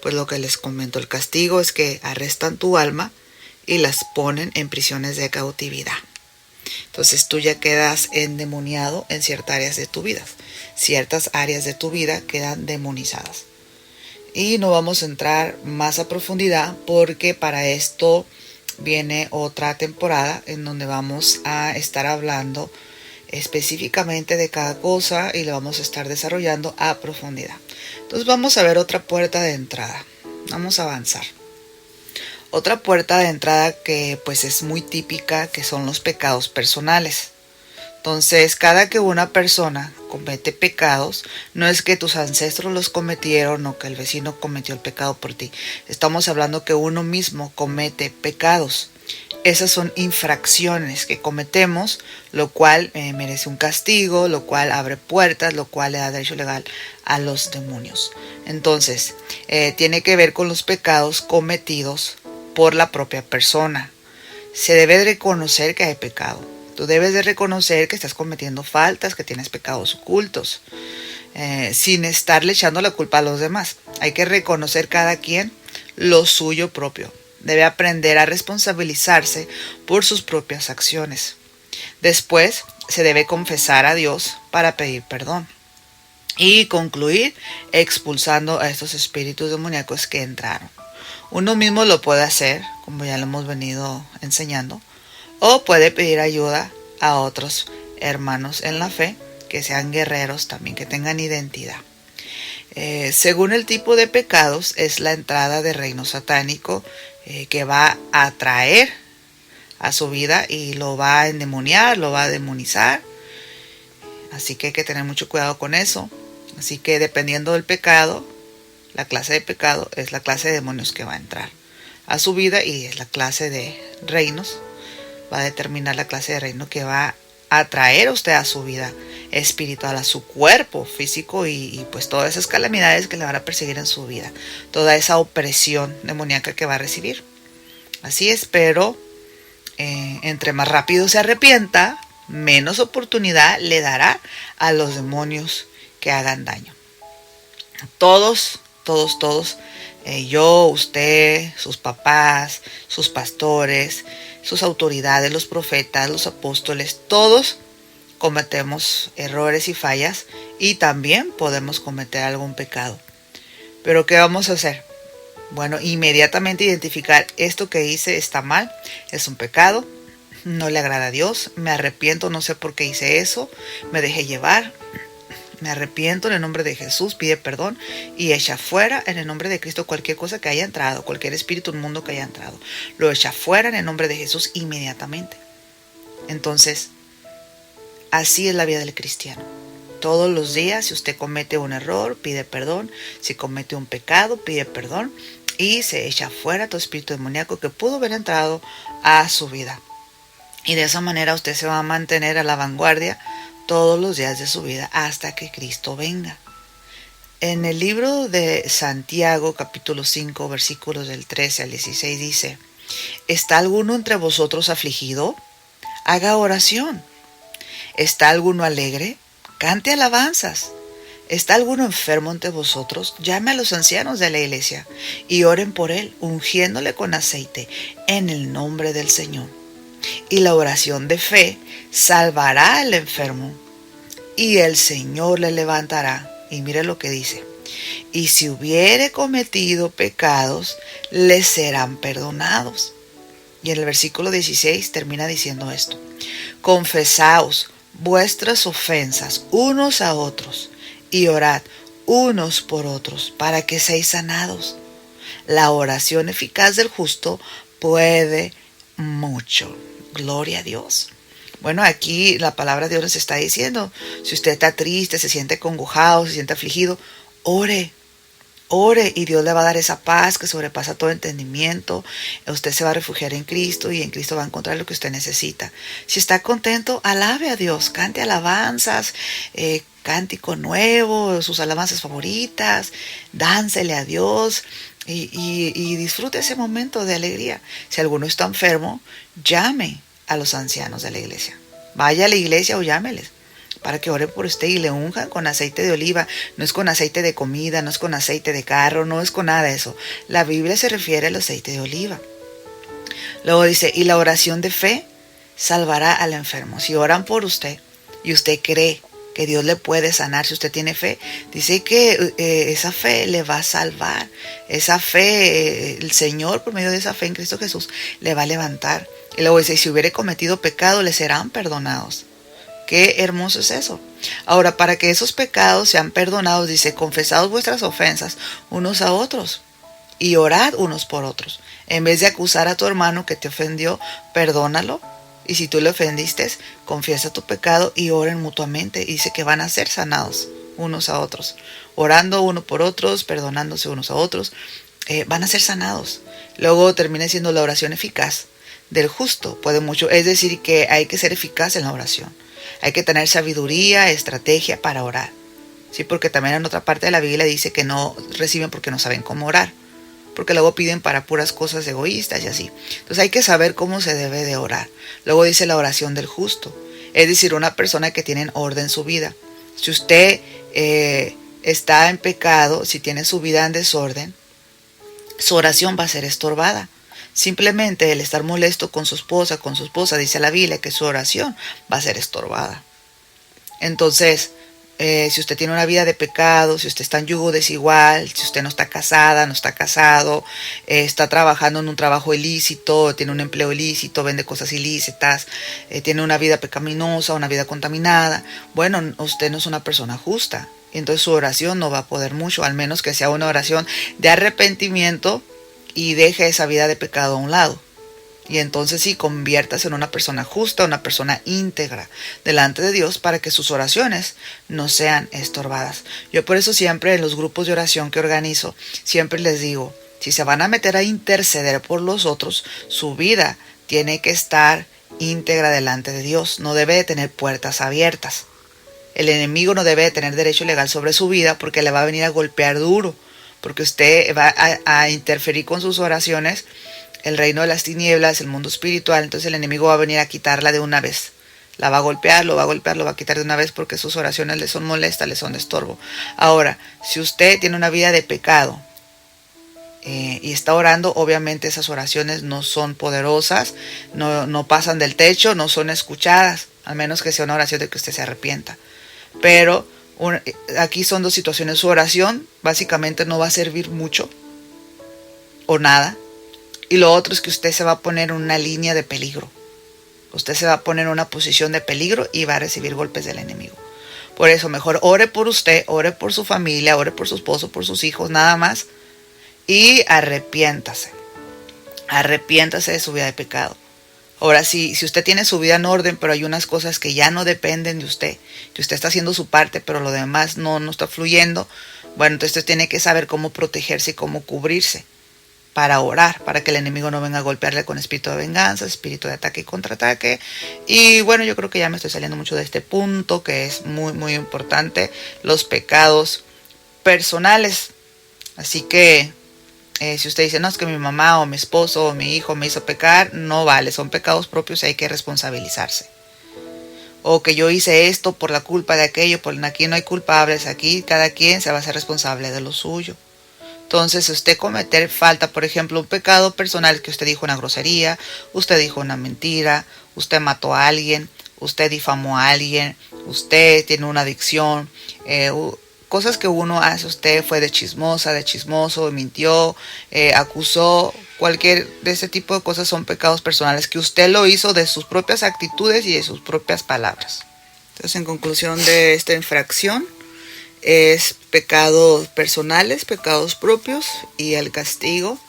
Pues lo que les comento, el castigo es que arrestan tu alma y las ponen en prisiones de cautividad. Entonces tú ya quedas endemoniado en ciertas áreas de tu vida. Ciertas áreas de tu vida quedan demonizadas. Y no vamos a entrar más a profundidad porque para esto viene otra temporada en donde vamos a estar hablando específicamente de cada cosa y lo vamos a estar desarrollando a profundidad. Entonces vamos a ver otra puerta de entrada. Vamos a avanzar. Otra puerta de entrada que pues es muy típica, que son los pecados personales. Entonces, cada que una persona comete pecados, no es que tus ancestros los cometieron o que el vecino cometió el pecado por ti. Estamos hablando que uno mismo comete pecados. Esas son infracciones que cometemos, lo cual merece un castigo, lo cual abre puertas, lo cual le da derecho legal a los demonios. Entonces, tiene que ver con los pecados cometidos por la propia persona. Se debe de reconocer que hay pecado. Tú debes de reconocer que estás cometiendo faltas, que tienes pecados ocultos, sin estarle echando la culpa a los demás. Hay que reconocer cada quien lo suyo propio. Debe aprender a responsabilizarse por sus propias acciones. Después se debe confesar a Dios para pedir perdón. Y concluir expulsando a estos espíritus demoníacos que entraron. Uno mismo lo puede hacer, como ya lo hemos venido enseñando, o puede pedir ayuda a otros hermanos en la fe, que sean guerreros también, que tengan identidad. Según el tipo de pecados, es la entrada de reino satánico que va a atraer a su vida y lo va a endemoniar, lo va a demonizar. Así que hay que tener mucho cuidado con eso. Así que dependiendo del pecado, la clase de pecado es la clase de demonios que va a entrar a su vida y es la clase de reinos. Va a determinar la clase de reino que va a traer a usted a su vida espiritual, a su cuerpo físico y pues todas esas calamidades que le van a perseguir en su vida. Toda esa opresión demoníaca que va a recibir. Así es, pero entre más rápido se arrepienta, menos oportunidad le dará a los demonios que hagan daño. Todos, yo, usted, sus papás, sus pastores, sus autoridades, los profetas, los apóstoles, todos cometemos errores y fallas y también podemos cometer algún pecado. ¿Pero qué vamos a hacer? Bueno, inmediatamente identificar esto que hice está mal, es un pecado, no le agrada a Dios, me arrepiento, no sé por qué hice eso, me dejé llevar. Me arrepiento en el nombre de Jesús, pide perdón y echa fuera en el nombre de Cristo cualquier cosa que haya entrado, cualquier espíritu inmundo que haya entrado. Lo echa fuera en el nombre de Jesús inmediatamente. Entonces, así es la vida del cristiano. Todos los días, si usted comete un error, pide perdón. Si comete un pecado, pide perdón. Y se echa fuera todo espíritu demoníaco que pudo haber entrado a su vida. Y de esa manera usted se va a mantener a la vanguardia todos los días de su vida hasta que Cristo venga. En el libro de Santiago, capítulo 5, versículos del 13 al 16 dice: ¿Está alguno entre vosotros afligido? Haga oración. ¿Está alguno alegre? Cante alabanzas. ¿Está alguno enfermo entre vosotros? Llame a los ancianos de la iglesia y oren por él, ungiéndole con aceite en el nombre del Señor. Y la oración de fe salvará al enfermo y el Señor le levantará. Y mire lo que dice. Y si hubiere cometido pecados, le serán perdonados. Y en el versículo 16 termina diciendo esto. Confesaos vuestras ofensas unos a otros y orad unos por otros para que seáis sanados. La oración eficaz del justo puede mucho. Gloria a Dios. Bueno, aquí la palabra de Dios nos está diciendo, si usted está triste, se siente congojado, se siente afligido, ore y Dios le va a dar esa paz que sobrepasa todo entendimiento. Usted se va a refugiar en Cristo y en Cristo va a encontrar lo que usted necesita. Si está contento, alabe a Dios, cante alabanzas, cántico nuevo, sus alabanzas favoritas, dánsele a Dios y disfrute ese momento de alegría. Si alguno está enfermo, llame a los ancianos de la iglesia. Vaya a la iglesia o llámeles para que oren por usted y le unjan con aceite de oliva. No es con aceite de comida, no es con aceite de carro, no es con nada de eso. La Biblia se refiere al aceite de oliva. Luego dice, y la oración de fe salvará al enfermo. Si oran por usted y usted cree que Dios le puede sanar, si usted tiene fe, dice que esa fe le va a salvar. Esa fe, el Señor por medio de esa fe en Cristo Jesús le va a levantar. Y luego dice, si hubiere cometido pecado, le serán perdonados. Qué hermoso es eso. Ahora, para que esos pecados sean perdonados, dice, confesaos vuestras ofensas unos a otros y orad unos por otros. En vez de acusar a tu hermano que te ofendió, perdónalo. Y si tú le ofendiste, confiesa tu pecado y oren mutuamente. Y dice que van a ser sanados unos a otros. Orando uno por otros, perdonándose unos a otros, van a ser sanados. Luego termina siendo la oración eficaz del justo. Puede mucho. Es decir, que hay que ser eficaz en la oración. Hay que tener sabiduría, estrategia para orar. Sí, porque también en otra parte de la Biblia dice que no reciben porque no saben cómo orar. Porque luego piden para puras cosas egoístas y así. Entonces hay que saber cómo se debe de orar. Luego dice la oración del justo. Es decir, una persona que tiene orden en su vida. Si usted está en pecado, si tiene su vida en desorden, su oración va a ser estorbada. Simplemente el estar molesto con su esposa, dice la Biblia que su oración va a ser estorbada. Entonces, si usted tiene una vida de pecado, si usted está en yugo desigual, si usted no está casada, no está casado, está trabajando en un trabajo ilícito, tiene un empleo ilícito, vende cosas ilícitas, tiene una vida pecaminosa, una vida contaminada, bueno, usted no es una persona justa. Entonces su oración no va a poder mucho, al menos que sea una oración de arrepentimiento y deje esa vida de pecado a un lado. Y entonces sí, conviértase en una persona justa, una persona íntegra delante de Dios para que sus oraciones no sean estorbadas. Yo por eso siempre en los grupos de oración que organizo, siempre les digo, si se van a meter a interceder por los otros, su vida tiene que estar íntegra delante de Dios. No debe de tener puertas abiertas. El enemigo no debe de tener derecho legal sobre su vida porque le va a venir a golpear duro. Porque usted va a interferir con sus oraciones, el reino de las tinieblas, el mundo espiritual, entonces el enemigo va a venir a quitarla de una vez. La va a golpear, lo va a quitar de una vez porque sus oraciones le son molestas, le son de estorbo. Ahora, si usted tiene una vida de pecado y está orando, obviamente esas oraciones no son poderosas, no pasan del techo, no son escuchadas, al menos que sea una oración de que usted se arrepienta. Pero aquí son dos situaciones. Su oración básicamente no va a servir mucho o nada. Y lo otro es que usted se va a poner en una línea de peligro. Usted se va a poner en una posición de peligro y va a recibir golpes del enemigo. Por eso mejor ore por usted, ore por su familia, ore por su esposo, por sus hijos, nada más. Y arrepiéntase. Arrepiéntase de su vida de pecado. Ahora, si usted tiene su vida en orden, pero hay unas cosas que ya no dependen de usted, que usted está haciendo su parte, pero lo demás no está fluyendo, bueno, entonces usted tiene que saber cómo protegerse y cómo cubrirse para orar, para que el enemigo no venga a golpearle con espíritu de venganza, espíritu de ataque y contraataque. Y bueno, yo creo que ya me estoy saliendo mucho de este punto, que es muy, muy importante, los pecados personales. Así que si usted dice, no, es que mi mamá o mi esposo o mi hijo me hizo pecar, no vale, son pecados propios y hay que responsabilizarse. O que yo hice esto por la culpa de aquello, aquí no hay culpables, aquí cada quien se va a hacer responsable de lo suyo. Entonces, usted cometer falta, por ejemplo, un pecado personal, que usted dijo una grosería, usted dijo una mentira, usted mató a alguien, usted difamó a alguien, usted tiene una adicción, cosas que uno hace, usted fue de chismosa, de chismoso, mintió, acusó, cualquier de ese tipo de cosas son pecados personales que usted lo hizo de sus propias actitudes y de sus propias palabras. Entonces, en conclusión de esta infracción, es pecados personales, pecados propios, y el castigo,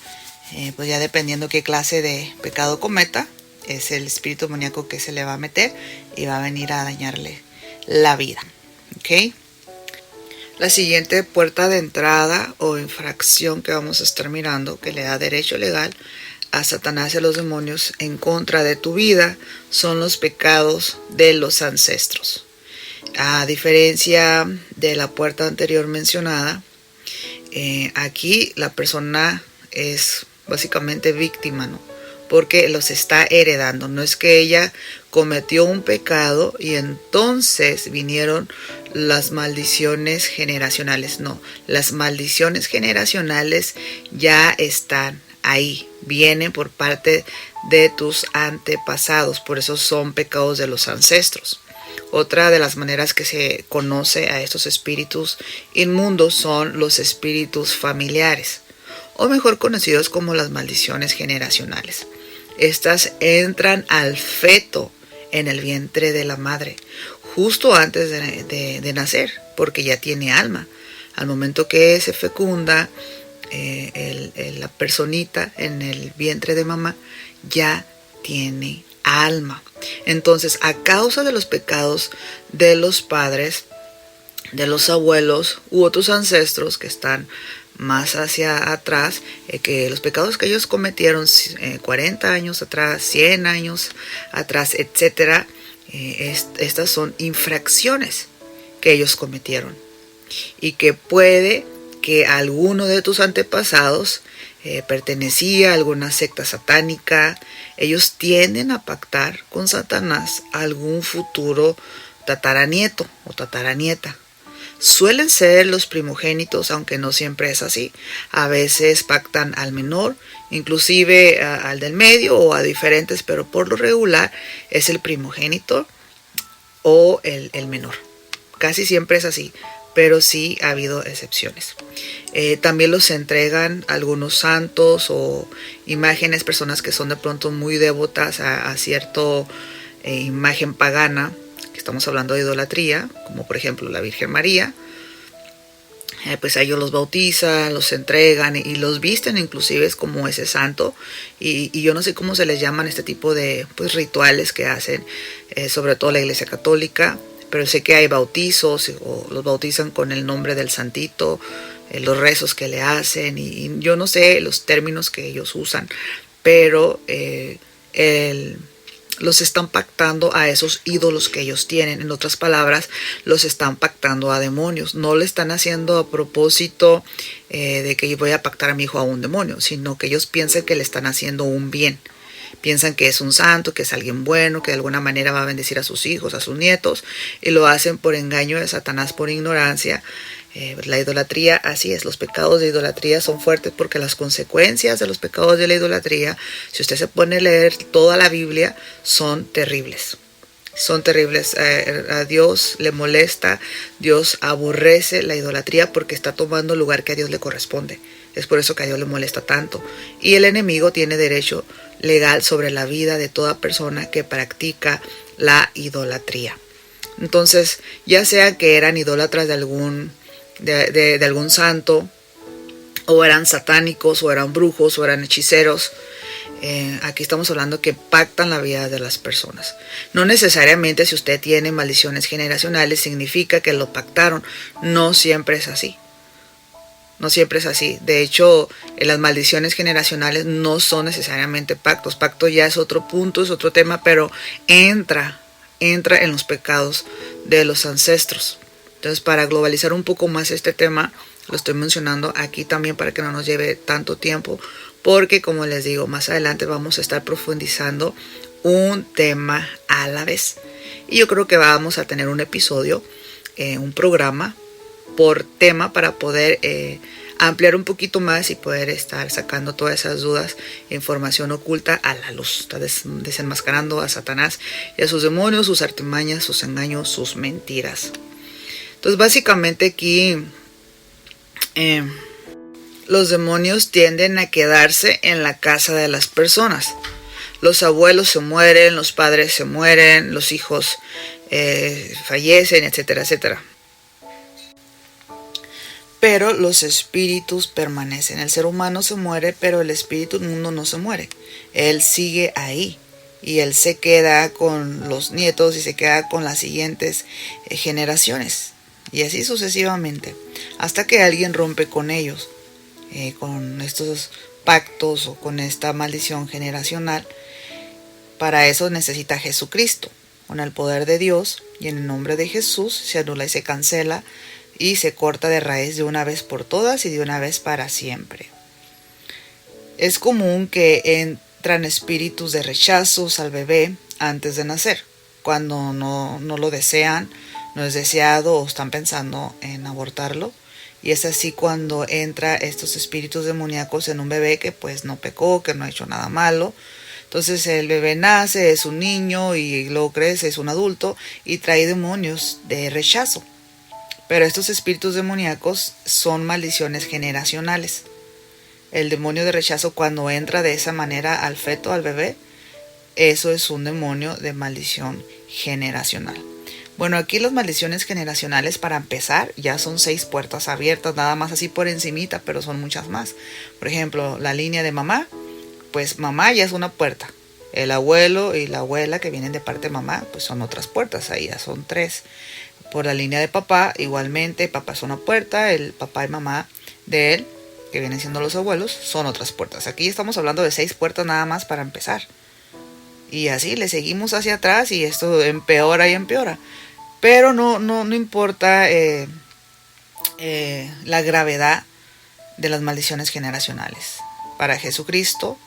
pues ya dependiendo qué clase de pecado cometa, es el espíritu demoníaco que se le va a meter y va a venir a dañarle la vida. ¿Ok? La siguiente puerta de entrada o infracción que vamos a estar mirando, que le da derecho legal a Satanás y a los demonios en contra de tu vida, son los pecados de los ancestros. A diferencia de la puerta anterior mencionada, aquí la persona es básicamente víctima, ¿no? Porque los está heredando. No es que ella cometió un pecado y entonces vinieron las maldiciones generacionales. No, las maldiciones generacionales ya están ahí. Vienen por parte de tus antepasados. Por eso son pecados de los ancestros. Otra de las maneras que se conoce a estos espíritus inmundos son los espíritus familiares, o mejor conocidos como las maldiciones generacionales. Estas entran al feto en el vientre de la madre, justo antes de nacer, porque ya tiene alma. Al momento que se fecunda, la personita en el vientre de mamá ya tiene alma. Entonces, a causa de los pecados de los padres, de los abuelos u otros ancestros que están más hacia atrás, que los pecados que ellos cometieron 40 años atrás, 100 años atrás, etcétera, estas son infracciones que ellos cometieron, y que puede que alguno de tus antepasados pertenecía a alguna secta satánica. Ellos tienden a pactar con Satanás algún futuro tataranieto o tataranieta. Suelen ser los primogénitos, aunque no siempre es así. A veces pactan al menor, inclusive al del medio o a diferentes, pero por lo regular es el primogénito o el menor. Casi siempre es así, pero sí ha habido excepciones. También los entregan algunos santos o imágenes, personas que son de pronto muy devotas a cierta imagen pagana. Estamos hablando de idolatría, como por ejemplo la Virgen María. Pues a ellos los bautizan, los entregan y los visten inclusive como ese santo. Y yo no sé cómo se les llaman este tipo de rituales que hacen, sobre todo la Iglesia Católica. Pero sé que hay bautizos, o los bautizan con el nombre del santito, los rezos que le hacen, y yo no sé los términos que ellos usan, pero los están pactando a esos ídolos que ellos tienen. En otras palabras, los están pactando a demonios. No le están haciendo a propósito de que yo voy a pactar a mi hijo a un demonio, sino que ellos piensan que le están haciendo un bien. Piensan que es un santo, que es alguien bueno, que de alguna manera va a bendecir a sus hijos, a sus nietos, y lo hacen por engaño de Satanás, por ignorancia. La idolatría, así es, los pecados de idolatría son fuertes, porque las consecuencias de los pecados de la idolatría, si usted se pone a leer toda la Biblia, son terribles. Son terribles. A Dios le molesta, Dios aborrece la idolatría porque está tomando el lugar que a Dios le corresponde. Es por eso que a Dios le molesta tanto. Y el enemigo tiene derecho legal sobre la vida de toda persona que practica la idolatría. Entonces, ya sea que eran idólatras de algún santo, o eran satánicos, o eran brujos, o eran hechiceros, aquí estamos hablando que pactan la vida de las personas. No necesariamente si usted tiene maldiciones generacionales significa que lo pactaron. No siempre es así. No siempre es así. De hecho, las maldiciones generacionales no son necesariamente pactos. Pacto ya es otro punto, es otro tema, pero entra en los pecados de los ancestros. Entonces, para globalizar un poco más este tema, lo estoy mencionando aquí también para que no nos lleve tanto tiempo, porque como les digo, más adelante vamos a estar profundizando un tema a la vez. Y yo creo que vamos a tener un episodio, un programa por tema, para poder ampliar un poquito más y poder estar sacando todas esas dudas e información oculta a la luz. Está desenmascarando a Satanás y a sus demonios, sus artimañas, sus engaños, sus mentiras. Entonces básicamente aquí los demonios tienden a quedarse en la casa de las personas. Los abuelos se mueren, los padres se mueren, los hijos fallecen, etcétera, etcétera. Pero los espíritus permanecen. El ser humano se muere, pero el espíritu del mundo no se muere. Él sigue ahí. Y él se queda con los nietos y se queda con las siguientes generaciones. Y así sucesivamente. Hasta que alguien rompe con ellos. Con estos pactos o con esta maldición generacional. Para eso necesita Jesucristo. Con el poder de Dios y en el nombre de Jesús se anula y se cancela y se corta de raíz de una vez por todas y de una vez para siempre. Es común que entran espíritus de rechazos al bebé antes de nacer, cuando no lo desean, no es deseado o están pensando en abortarlo. Y es así cuando entra estos espíritus demoníacos en un bebé que pues no pecó, que no ha hecho nada malo. Entonces el bebé nace, es un niño y luego crece, es un adulto y trae demonios de rechazo. Pero estos espíritus demoníacos son maldiciones generacionales. El demonio de rechazo cuando entra de esa manera al feto, al bebé, eso es un demonio de maldición generacional. Bueno, aquí las maldiciones generacionales para empezar ya son 6 puertas abiertas, nada más así por encimita, pero son muchas más. Por ejemplo, la línea de mamá. Pues mamá ya es una puerta. El abuelo y la abuela que vienen de parte de mamá, pues son otras puertas. Ahí ya son 3. Por la línea de papá, igualmente, papá es una puerta. El papá y mamá de él, que vienen siendo los abuelos, son otras puertas. Aquí estamos hablando de 6 puertas nada más para empezar. Y así le seguimos hacia atrás y esto empeora y empeora. Pero no importa la gravedad de las maldiciones generacionales. Para Jesucristo,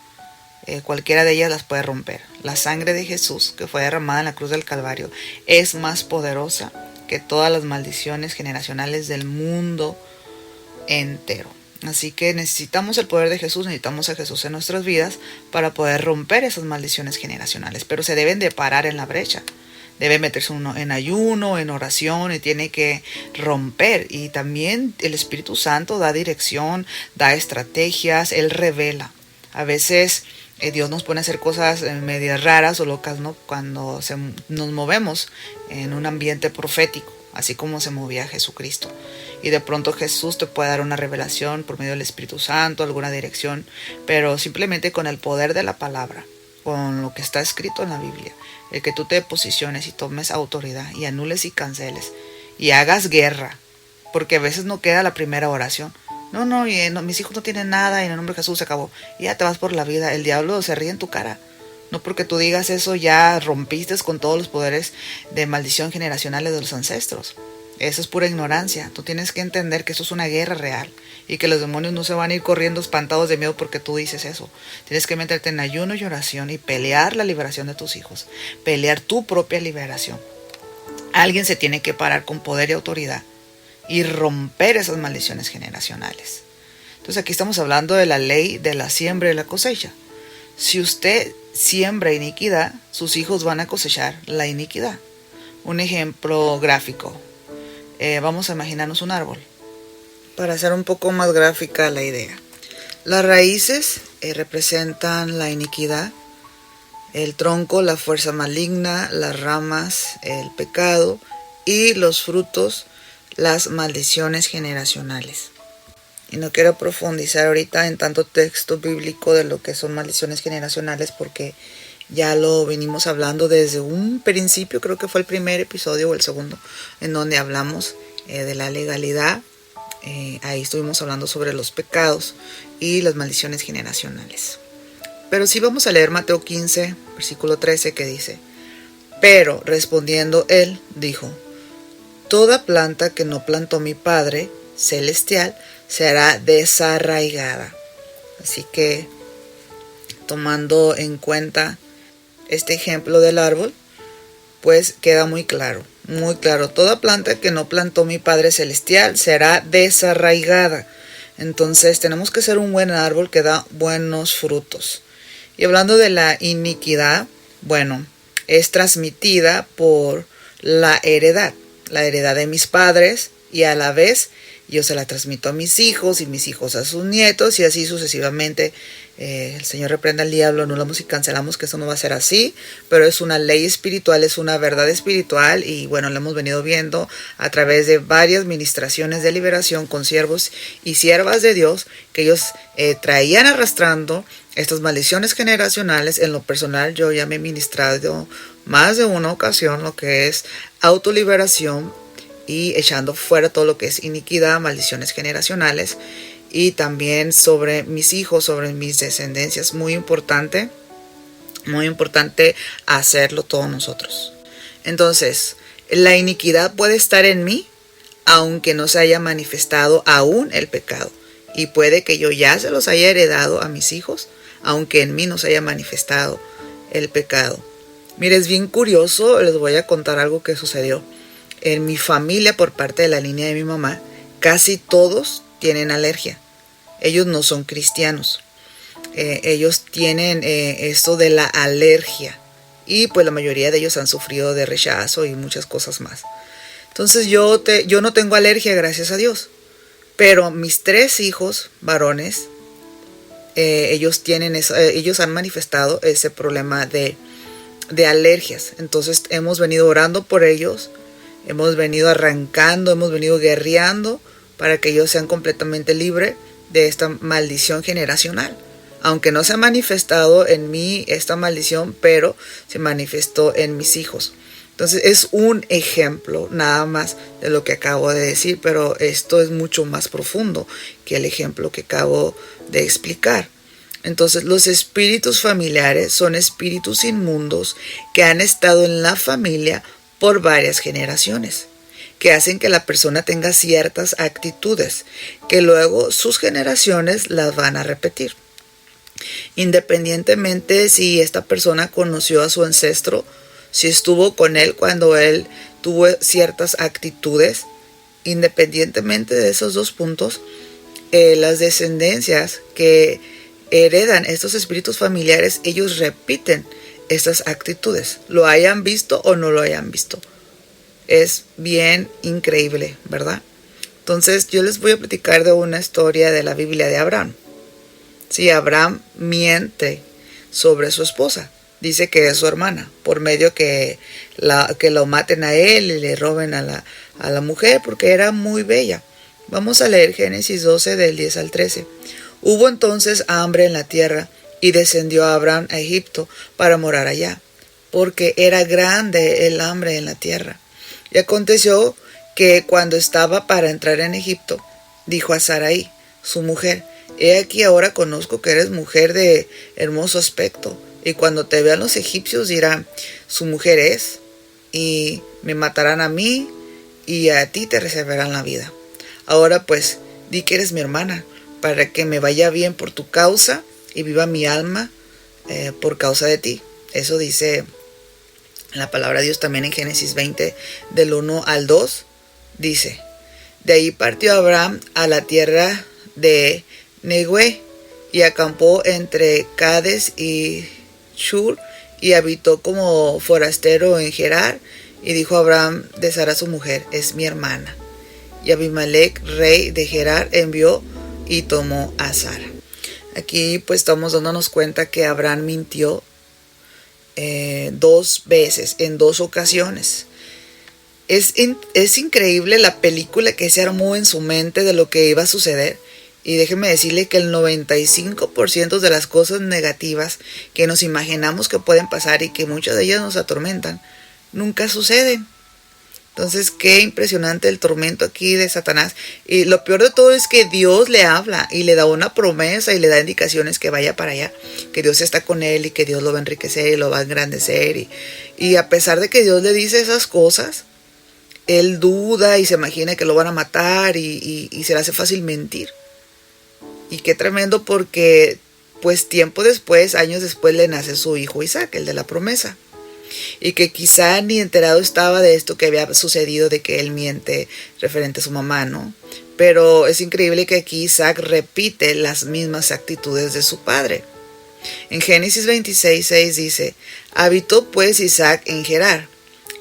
cualquiera de ellas las puede romper. La sangre de Jesús, que fue derramada en la cruz del Calvario, es más poderosa que todas las maldiciones generacionales del mundo entero. Así que necesitamos el poder de Jesús, necesitamos a Jesús en nuestras vidas para poder romper esas maldiciones generacionales. Pero se deben de parar en la brecha. Debe meterse uno en ayuno, en oración y tiene que romper. Y también el Espíritu Santo da dirección, da estrategias, Él revela. A veces Dios nos pone a hacer cosas medias raras o locas, ¿no? Cuando nos movemos en un ambiente profético, así como se movía Jesucristo. Y de pronto Jesús te puede dar una revelación por medio del Espíritu Santo, alguna dirección, pero simplemente con el poder de la palabra, con lo que está escrito en la Biblia, el que tú te posiciones y tomes autoridad y anules y canceles y hagas guerra, porque a veces no queda la primera oración. No, mis hijos no tienen nada y en el nombre de Jesús se acabó. Y ya te vas por la vida. El diablo se ríe en tu cara. No porque tú digas eso ya rompiste con todos los poderes de maldición generacionales de los ancestros. Eso es pura ignorancia. Tú tienes que entender que eso es una guerra real y que los demonios no se van a ir corriendo espantados de miedo porque tú dices eso. Tienes que meterte en ayuno y oración y pelear la liberación de tus hijos. Pelear tu propia liberación. Alguien se tiene que parar con poder y autoridad y romper esas maldiciones generacionales. Entonces aquí estamos hablando de la ley de la siembra y la cosecha. Si usted siembra iniquidad, sus hijos van a cosechar la iniquidad. Un ejemplo gráfico. Vamos a imaginarnos un árbol. Para hacer un poco más gráfica la idea. Las raíces representan la iniquidad. El tronco, la fuerza maligna. Las ramas, el pecado. Y los frutos, las maldiciones generacionales. Y no quiero profundizar ahorita en tanto texto bíblico de lo que son maldiciones generacionales porque ya lo venimos hablando desde un principio, creo que fue el primer episodio o el segundo, en donde hablamos de la legalidad. Ahí estuvimos hablando sobre los pecados y las maldiciones generacionales. Pero sí vamos a leer Mateo 15, versículo 13, que dice: pero respondiendo él, dijo: toda planta que no plantó mi Padre Celestial será desarraigada. Así que, tomando en cuenta este ejemplo del árbol, pues queda muy claro. Toda planta que no plantó mi Padre Celestial será desarraigada. Entonces tenemos que ser un buen árbol que da buenos frutos. Y hablando de la iniquidad, bueno, es transmitida por la heredad de mis padres, y a la vez yo se la transmito a mis hijos y mis hijos a sus nietos y así sucesivamente. El Señor reprenda al diablo, anulamos y cancelamos que eso no va a ser así, pero es una ley espiritual, es una verdad espiritual y bueno, lo hemos venido viendo a través de varias ministraciones de liberación con siervos y siervas de Dios que ellos traían arrastrando estas maldiciones generacionales. En lo personal yo ya me he ministrado más de una ocasión lo que es autoliberación y echando fuera todo lo que es iniquidad, maldiciones generacionales. Y también sobre mis hijos, sobre mis descendencias. Muy importante hacerlo todos nosotros. Entonces, la iniquidad puede estar en mí, aunque no se haya manifestado aún el pecado. Y puede que yo ya se los haya heredado a mis hijos, aunque en mí no se haya manifestado el pecado. Mire, es bien curioso, les voy a contar algo que sucedió. En mi familia, por parte de la línea de mi mamá, casi todos tienen alergia. Ellos no son cristianos. Ellos tienen esto de la alergia. Y pues la mayoría de ellos han sufrido de rechazo y muchas cosas más. Entonces yo no tengo alergia, gracias a Dios. Pero mis 3 hijos varones, ellos han manifestado ese problema de alergias. Entonces hemos venido orando por ellos. Hemos venido arrancando, hemos venido guerreando para que ellos sean completamente libres de esta maldición generacional. Aunque no se ha manifestado en mí esta maldición, pero se manifestó en mis hijos. Entonces es un ejemplo nada más de lo que acabo de decir, pero esto es mucho más profundo que el ejemplo que acabo de explicar. Entonces los espíritus familiares son espíritus inmundos que han estado en la familia por varias generaciones, que hacen que la persona tenga ciertas actitudes, que luego sus generaciones las van a repetir. Independientemente si esta persona conoció a su ancestro, si estuvo con él cuando él tuvo ciertas actitudes, independientemente de esos 2 puntos, las descendencias que heredan estos espíritus familiares, ellos repiten estas actitudes, lo hayan visto o no lo hayan visto. Es bien increíble, ¿verdad? Entonces yo les voy a platicar de una historia de la Biblia de Abraham. Sí, Abraham miente sobre su esposa. Dice que es su hermana, por medio que lo maten a él y le roben a la mujer porque era muy bella. Vamos a leer Génesis 12 del 10 al 13. Hubo entonces hambre en la tierra y descendió Abraham a Egipto para morar allá, porque era grande el hambre en la tierra. Y aconteció que cuando estaba para entrar en Egipto, dijo a Sarai, su mujer, he aquí ahora conozco que eres mujer de hermoso aspecto, y cuando te vean los egipcios dirán, su mujer es, y me matarán a mí, y a ti te reservarán la vida. Ahora pues, di que eres mi hermana, para que me vaya bien por tu causa, y viva mi alma por causa de ti. Eso dice la palabra de Dios también en Génesis 20 del 1 al 2. Dice, de ahí partió Abraham a la tierra de Negué y acampó entre Cades y Shur y habitó como forastero en Gerar. Y dijo Abraham de Sara su mujer, es mi hermana. Y Abimelech, rey de Gerar, envió y tomó a Sara. Aquí pues estamos dándonos cuenta que Abraham mintió 2 veces, en 2 ocasiones. Es increíble la película que se armó en su mente de lo que iba a suceder. Y déjeme decirle que el 95% de las cosas negativas que nos imaginamos que pueden pasar y que muchas de ellas nos atormentan, nunca suceden. Entonces, qué impresionante el tormento aquí de Satanás. Y lo peor de todo es que Dios le habla y le da una promesa y le da indicaciones que vaya para allá, que Dios está con él y que Dios lo va a enriquecer y lo va a engrandecer. Y a pesar de que Dios le dice esas cosas, él duda y se imagina que lo van a matar y se le hace fácil mentir. Y qué tremendo porque pues tiempo después, años después, le nace su hijo Isaac, el de la promesa. Y que quizá ni enterado estaba de esto que había sucedido, de que él miente referente a su mamá, ¿no? Pero es increíble que aquí Isaac repite las mismas actitudes de su padre. En Génesis 26:6 dice: habitó pues Isaac en Gerar,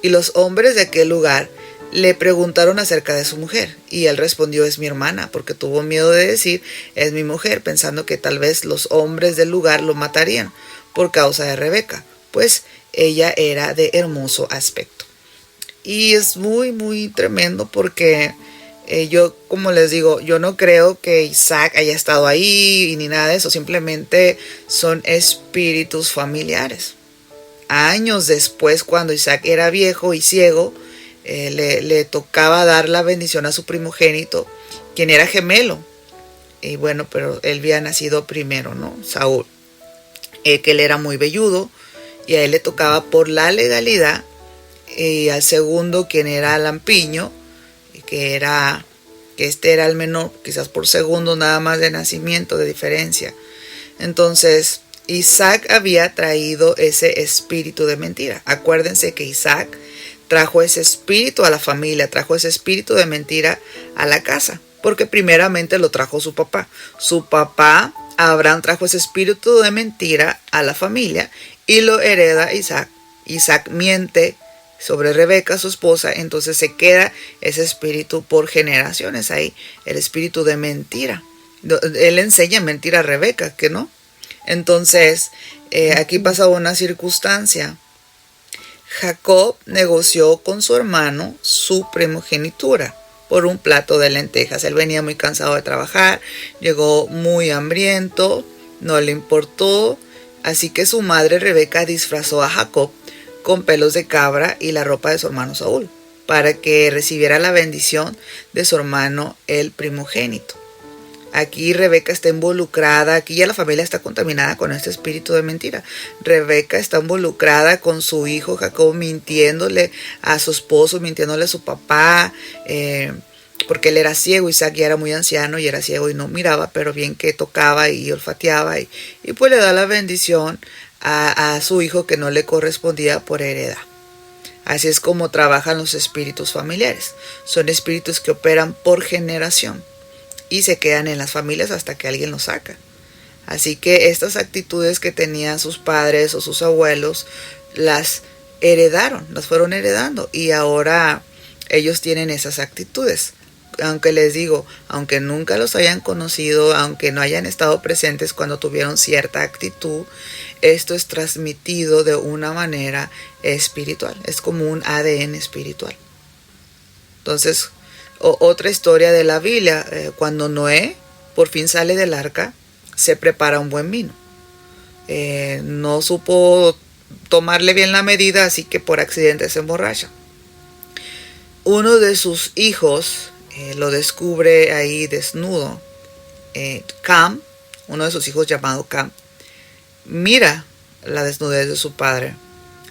y los hombres de aquel lugar le preguntaron acerca de su mujer, y él respondió: es mi hermana, porque tuvo miedo de decir: es mi mujer, pensando que tal vez los hombres del lugar lo matarían por causa de Rebeca, pues ella era de hermoso aspecto. Y es muy, muy tremendo porque yo, como les digo, yo no creo que Isaac haya estado ahí ni nada de eso, simplemente son espíritus familiares. Años después, cuando Isaac era viejo y ciego, le tocaba dar la bendición a su primogénito, quien era gemelo. Y bueno, pero él había nacido primero, ¿no? Saúl. Que él era muy velludo y a él le tocaba por la legalidad, y al segundo, quien era lampiño, que este era el menor, quizás por segundo nada más de nacimiento, de diferencia. Entonces, Isaac había traído ese espíritu de mentira. Acuérdense que Isaac trajo ese espíritu a la familia, trajo ese espíritu de mentira a la casa, porque primeramente lo trajo su papá. Su papá, Abraham, trajo ese espíritu de mentira a la familia y lo hereda Isaac. Isaac miente sobre Rebeca, su esposa, entonces se queda ese espíritu por generaciones ahí, el espíritu de mentira. Él enseña mentira a Rebeca, ¿que no? Entonces, aquí pasa una circunstancia. Jacob negoció con su hermano su primogenitura por un plato de lentejas. Él venía muy cansado de trabajar, llegó muy hambriento, no le importó, así que su madre Rebeca disfrazó a Jacob con pelos de cabra y la ropa de su hermano Saúl, para que recibiera la bendición de su hermano el primogénito. Aquí Rebeca está involucrada, aquí ya la familia está contaminada con este espíritu de mentira. Rebeca está involucrada con su hijo Jacob, mintiéndole a su esposo, mintiéndole a su papá, porque él era ciego. Isaac ya era muy anciano y era ciego y no miraba, pero bien que tocaba y olfateaba, y pues le da la bendición a su hijo que no le correspondía por heredad. Así es como trabajan los espíritus familiares. Son espíritus que operan por generación y se quedan en las familias hasta que alguien los saca. Así que estas actitudes que tenían sus padres o sus abuelos las heredaron, las fueron heredando, y ahora ellos tienen esas actitudes. Aunque les digo, aunque nunca los hayan conocido, aunque no hayan estado presentes cuando tuvieron cierta actitud, esto es transmitido de una manera espiritual. Es como un ADN espiritual. Entonces, otra historia de la Biblia, cuando Noé por fin sale del arca, se prepara un buen vino. No supo tomarle bien la medida, así que por accidente se emborracha. Uno de sus hijos lo descubre ahí desnudo. Cam, uno de sus hijos llamado Cam, mira la desnudez de su padre.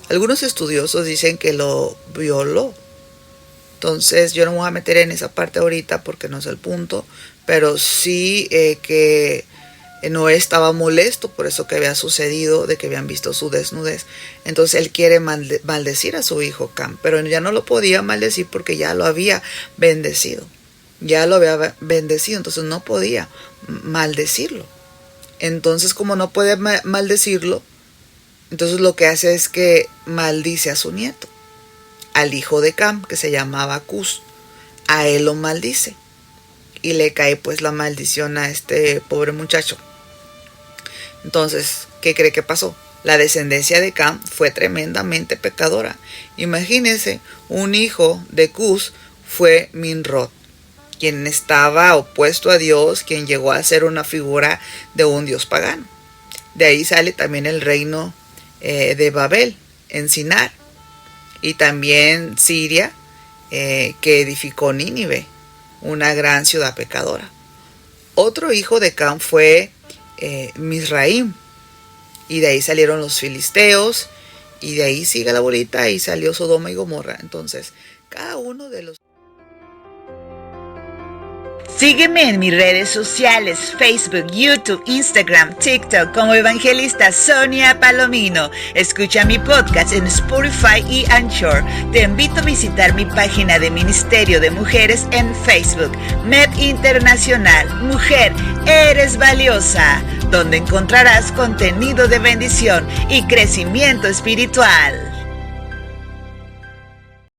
Algunos estudiosos dicen que lo violó. Entonces yo no me voy a meter en esa parte ahorita porque no es el punto, pero sí que Noé estaba molesto por eso que había sucedido, de que habían visto su desnudez. Entonces él quiere maldecir a su hijo Cam, pero ya no lo podía maldecir porque ya lo había bendecido. Ya lo había bendecido, entonces no podía maldecirlo. Entonces, como no puede maldecirlo, entonces lo que hace es que maldice a su nieto, al hijo de Cam, que se llamaba Cus. A él lo maldice y le cae pues la maldición a este pobre muchacho. Entonces, ¿qué cree que pasó? La descendencia de Cam fue tremendamente pecadora. Imagínense, un hijo de Cus fue Nimrod, quien estaba opuesto a Dios, quien llegó a ser una figura de un dios pagano. De ahí sale también el reino de Babel, en Sinar, y también Siria, que edificó Nínive, una gran ciudad pecadora. Otro hijo de Cam fue Misraim, y de ahí salieron los filisteos, y de ahí sigue la bolita y salió Sodoma y Gomorra. Entonces, cada uno de los... Sígueme en mis redes sociales, Facebook, YouTube, Instagram, TikTok como Evangelista Sonia Palomino. Escucha mi podcast en Spotify y Anchor. Te invito a visitar mi página de Ministerio de Mujeres en Facebook, MEP Internacional. Mujer, eres valiosa, donde encontrarás contenido de bendición y crecimiento espiritual.